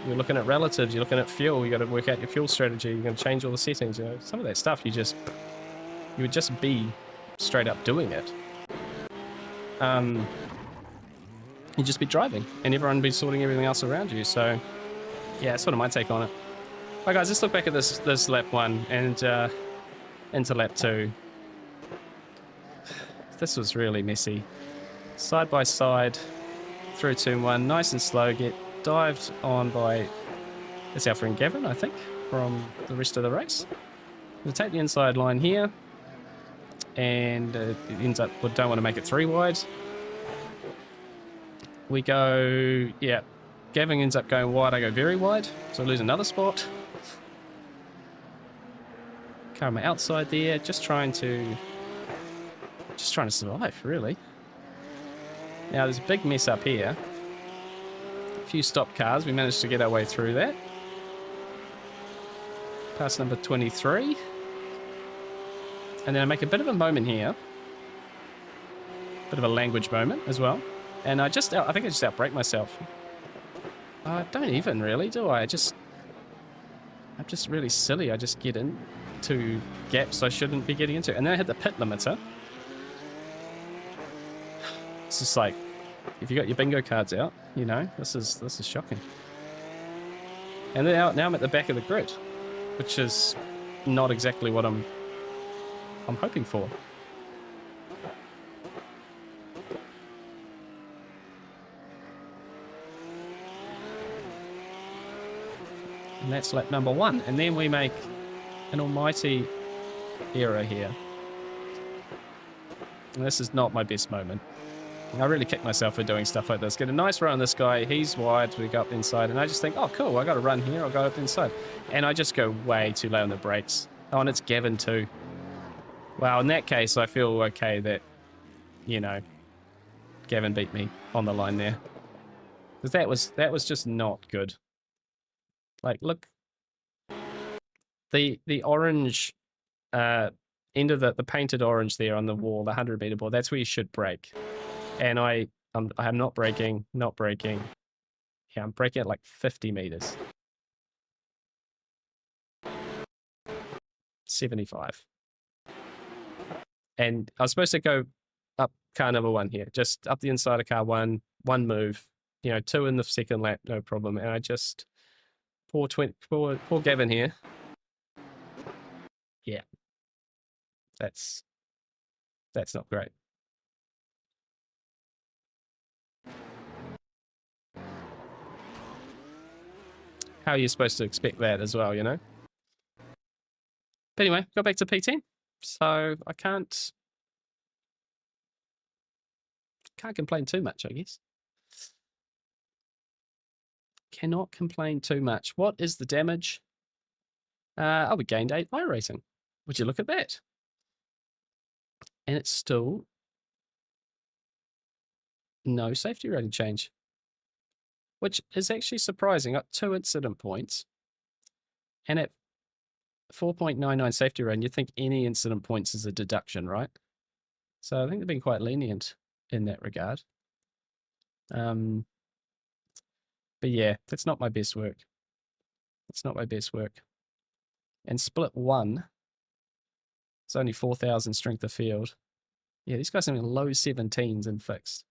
Speaker 3: You're looking at relatives, you're looking at fuel, you got to work out your fuel strategy, you're going to change all the settings. You know, some of that stuff you would just be straight up doing it. You'd just be driving, and everyone would be sorting everything else around you. So, yeah, that's sort of my take on it. Right, guys, let's look back at this lap 1 and into lap 2. This was really messy. Side by side, through turn 1, nice and slow, get dived on by, it's our friend Gavin, I think, from the rest of the race. We'll take the inside line here, and it ends up, we don't want to make it 3 wide. We go, yeah, Gavin ends up going wide, I go very wide, so I lose another spot. Car on my outside there, just trying to survive, really. Now there's a big mess up here. A few stopped cars, we managed to get our way through that. Pass number 23. And then I make a bit of a moment here. Bit of a language moment as well. And I think I just outbrake myself. I don't even really, do I? I'm just really silly. I just get into gaps I shouldn't be getting into. And then I hit the pit limiter. It's just like, if you got your bingo cards out, you know, this is shocking. And then now I'm at the back of the grid, which is not exactly what I'm hoping for. And that's lap number 1. And then we make an almighty error here. And this is not my best moment. I really kick myself for doing stuff like this. Get a nice run on this guy. He's wide. We go up inside. And I just think, oh, cool. I got a run here. I'll go up inside. And I just go way too low on the brakes. Oh, and it's Gavin too. Well, in that case, I feel okay that, you know, Gavin beat me on the line there. Because that was just not good. Like, look. The orange end of the painted orange there on the wall, the 100-meter board, that's where you should brake. And I'm not braking. Yeah, I'm braking at like 50 meters. 75. And I was supposed to go up car number 1 here, just up the inside of car 1, 1 move, you know, 2 in the second lap, no problem. And I just, poor Gavin here. Yeah, that's not great. How are you supposed to expect that as well, you know? But anyway, go back to P10. So I can't complain too much, I guess. Cannot complain too much. What is the damage? Oh, we gained 8 iRacing. Would you look at that? And it's still no safety rating change, which is actually surprising. Got 2 incident points, and at 4.99 safety rating, you'd think any incident points is a deduction, right? So I think they've been quite lenient in that regard. But yeah, that's not my best work. It's not my best work. And split 1, it's only 4,000 strength of field. Yeah, these guys are in low 17s in fixed.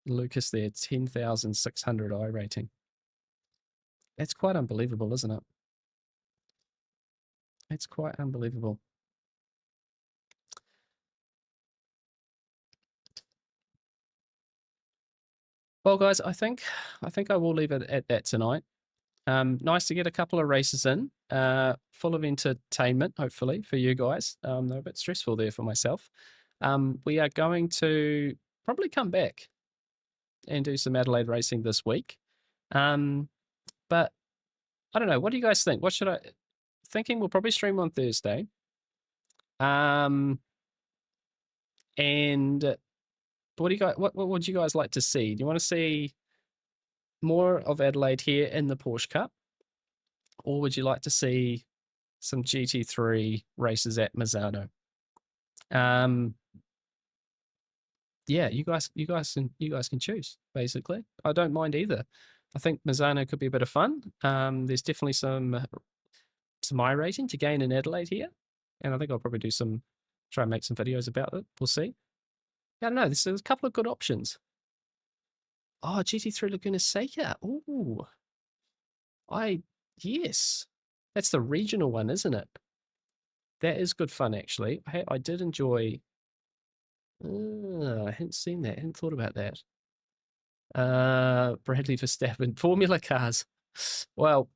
Speaker 3: Lucas there, 10,600 I rating. That's quite unbelievable, isn't it? It's quite unbelievable. Well, guys, I think I will leave it at that tonight. Nice to get a couple of races in, full of entertainment, hopefully, for you guys. They're a bit stressful there for myself. We are going to probably come back and do some Adelaide racing this week. But I don't know. What do you guys think? What should I... Thinking we'll probably stream on Thursday. And what do you guys... What would you guys like to see? Do you want to see more of Adelaide here in the Porsche Cup? Or would you like to see some GT3 races at Misano? Yeah, you guys can choose, basically. I don't mind either. I think Misano could be a bit of fun. There's definitely some iRacing to gain in Adelaide here. And I think I'll probably try and make some videos about it. We'll see. I don't know, there's a couple of good options. Oh, GT3 Laguna Seca. Ooh. Yes. That's the regional one, isn't it? That is good fun, actually. I did enjoy... I hadn't seen that. I hadn't thought about that. Bradley Verstappen. Formula cars. Well,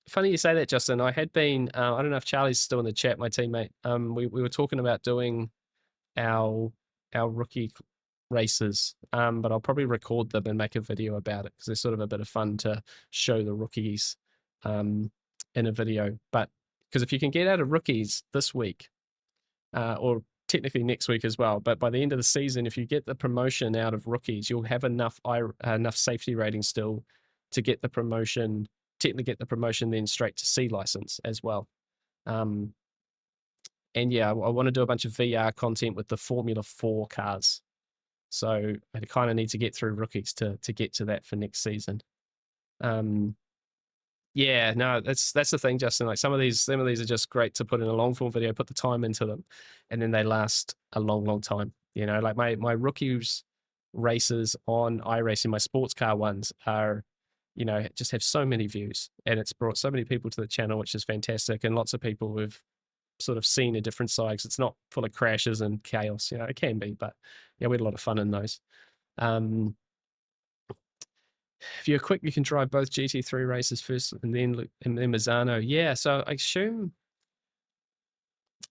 Speaker 3: funny you say that, Justin. I had been... I don't know if Charlie's still in the chat, my teammate. We were talking about doing our rookie races, but I'll probably record them and make a video about it because they're sort of a bit of fun to show the rookies in a video. But because if you can get out of rookies this week, or technically next week as well, but by the end of the season, if you get the promotion out of rookies, you'll have enough safety rating still to get the promotion, technically get the promotion then straight to C license as well. And yeah, I want to do a bunch of VR content with the Formula 4 cars. So I kind of need to get through rookies to get to that for next season. Yeah, no, that's the thing, Justin. Like some of these are just great to put in a long form video, put the time into them, and then they last a long, long time. You know, like my rookies races on iRacing, my sports car ones are, you know, just have so many views, and it's brought so many people to the channel, which is fantastic, and lots of people who've sort of seen a different side. 'Cause it's not full of crashes and chaos. You know, it can be, but yeah, we had a lot of fun in those. If you're quick, you can drive both GT3 races first and then Misano. Yeah, so I assume.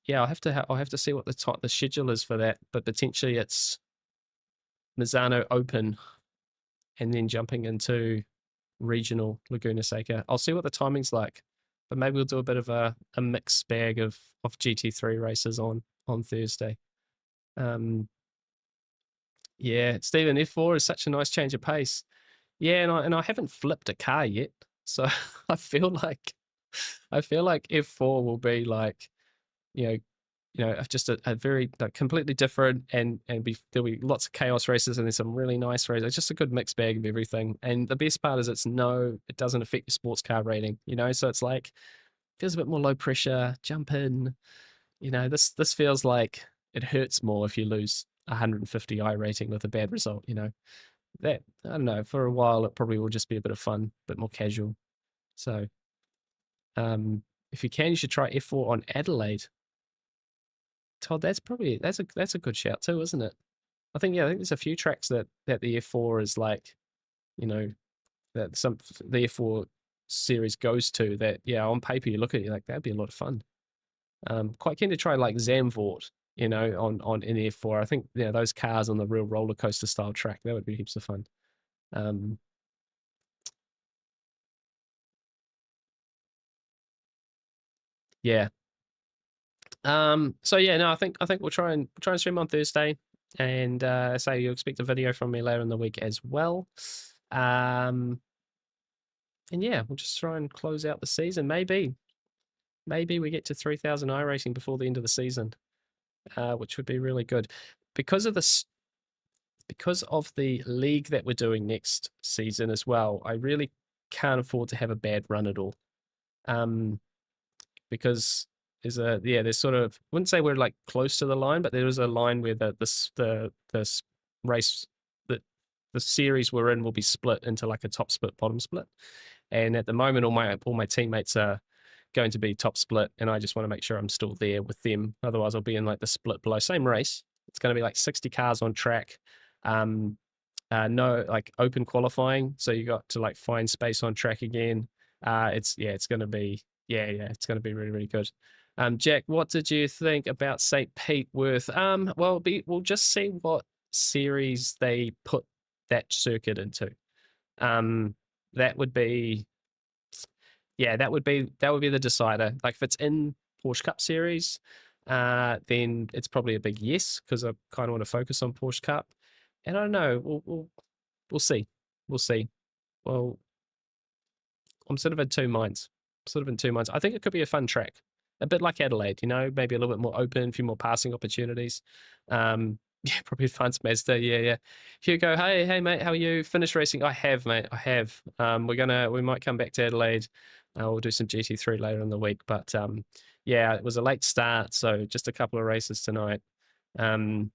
Speaker 3: Yeah, I'll have to see what the schedule is for that, but potentially it's Misano Open and then jumping into regional Laguna Seca. I'll see what the timing's like, but maybe we'll do a bit of a mixed bag of GT3 races on Thursday. Yeah, Stephen, F4 is such a nice change of pace. Yeah, and I haven't flipped a car yet, so I feel like F4 will be like, you know, just a very like, completely different and there'll be lots of chaos races and there's some really nice races. It's just a good mixed bag of everything. And the best part is it doesn't affect your sports car rating, so it's like feels a bit more low pressure, jump in. This feels like it hurts more if you lose 150 I rating with a bad result, That I don't know, for a while it probably will just be a bit of fun, a bit more casual. So if you can, you should try F4 on Adelaide. Todd, that's a good shout too, isn't it? I think there's a few tracks that the F4 is like, that the F4 series goes to that. Yeah, on paper you look at it, you're like that'd be a lot of fun. Quite keen to try like Zandvoort, on in F4. I think those cars on the real roller coaster style track, that would be heaps of fun. Yeah. So yeah, no, I think we'll try and stream on Thursday, and say you'll expect a video from me later in the week as well. And yeah, we'll just try and close out the season. Maybe we get to 3,000 iRacing before the end of the season, which would be really good because of the league that we're doing next season as well. I really can't afford to have a bad run at all. Because there's sort of, I wouldn't say we're like close to the line, but there is a line where the race that the series we're in will be split into like a top split, bottom split. And at the moment, all my teammates are going to be top split, and I just want to make sure I'm still there with them. Otherwise, I'll be in like the split below. Same race. It's going to be like 60 cars on track. No like open qualifying, so you got to like find space on track again. It's going to be it's going to be really, really good. Jack, what did you think about St. Pete Worth? Well, we'll just see what series they put that circuit into. That would be the decider. Like if it's in Porsche Cup series, then it's probably a big yes, because I kind of want to focus on Porsche Cup. And I don't know, we'll see. Well, I'm sort of in two minds. I think it could be a fun track, a bit like Adelaide, maybe a little bit more open, a few more passing opportunities. Yeah, probably advanced Mazda. Yeah. Hugo, hey mate, how are you? Finished racing? I have, mate. I have. We might come back to Adelaide. We'll do some GT3 later in the week, but yeah, it was a late start, so just a couple of races tonight. But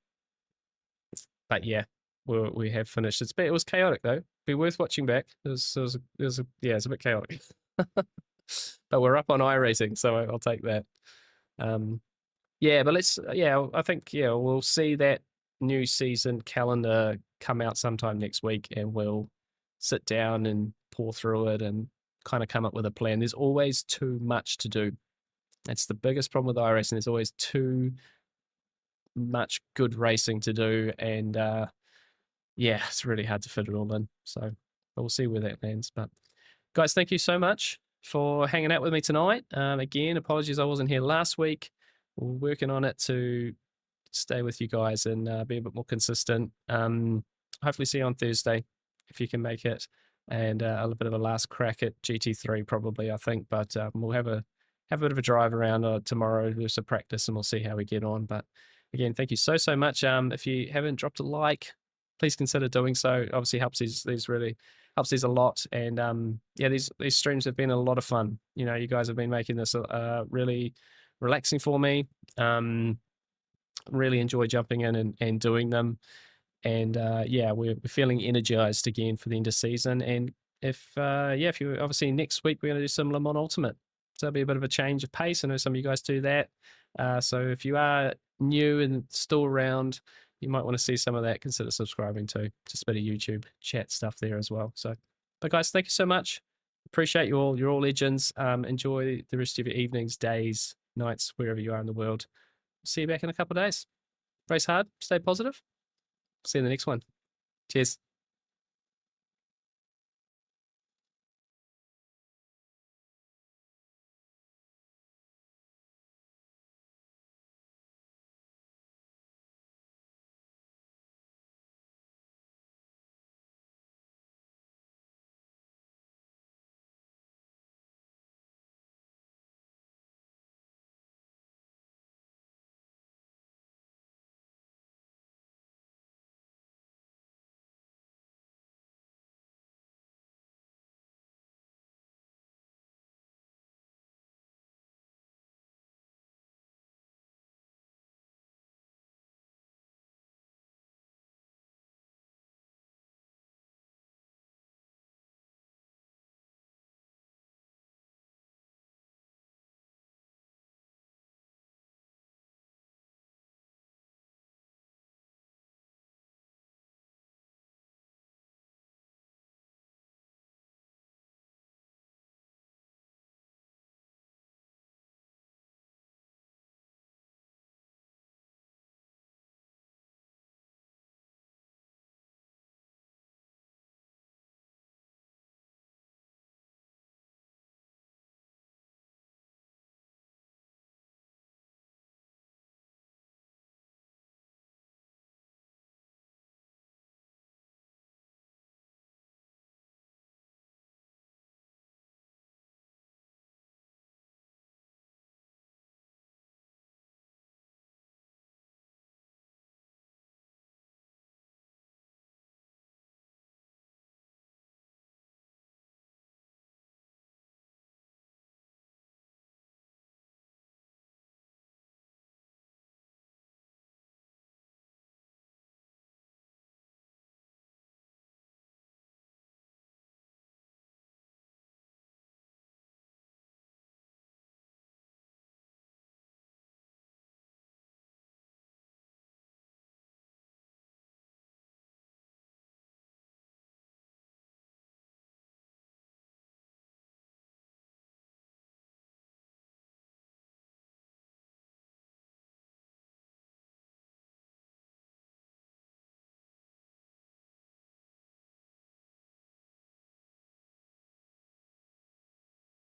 Speaker 3: yeah, we have finished. It was chaotic though. Be worth watching back. It's a bit chaotic. But we're up on iRacing, so I'll take that. Yeah, but I think we'll see that new season calendar come out sometime next week, and we'll sit down and pour through it and kind of come up with a plan. There's always too much to do. That's the biggest problem with iRacing. There's always too much good racing to do, and it's really hard to fit it all in. So we'll see where that lands. But guys, thank you so much for hanging out with me tonight. Again, apologies I wasn't here last week. We're working on it to stay with you guys and be a bit more consistent. Hopefully see you on Thursday if you can make it, and a little bit of a last crack at GT3 probably, I think. But we'll have a bit of a drive around tomorrow, do some practice, and we'll see how we get on. But again, thank you so much. If you haven't dropped a like, please consider doing so. Obviously helps these a lot. And these streams have been a lot of fun. You guys have been making this really relaxing for me. Really enjoy jumping in and doing them. And we're feeling energized again for the end of season. And if you obviously next week we're going to do some Le Mans Ultimate, so it'll be a bit of a change of pace. I know some of you guys do that. So if you are new and still around, you might want to see some of that. Consider subscribing to just a bit of YouTube chat stuff there as well. So But guys, thank you so much. Appreciate you all. You're all legends. Enjoy the rest of your evenings, days, nights, wherever you are in the world. See you back in a couple of days. Race hard. Stay positive. See you in the next one. Cheers.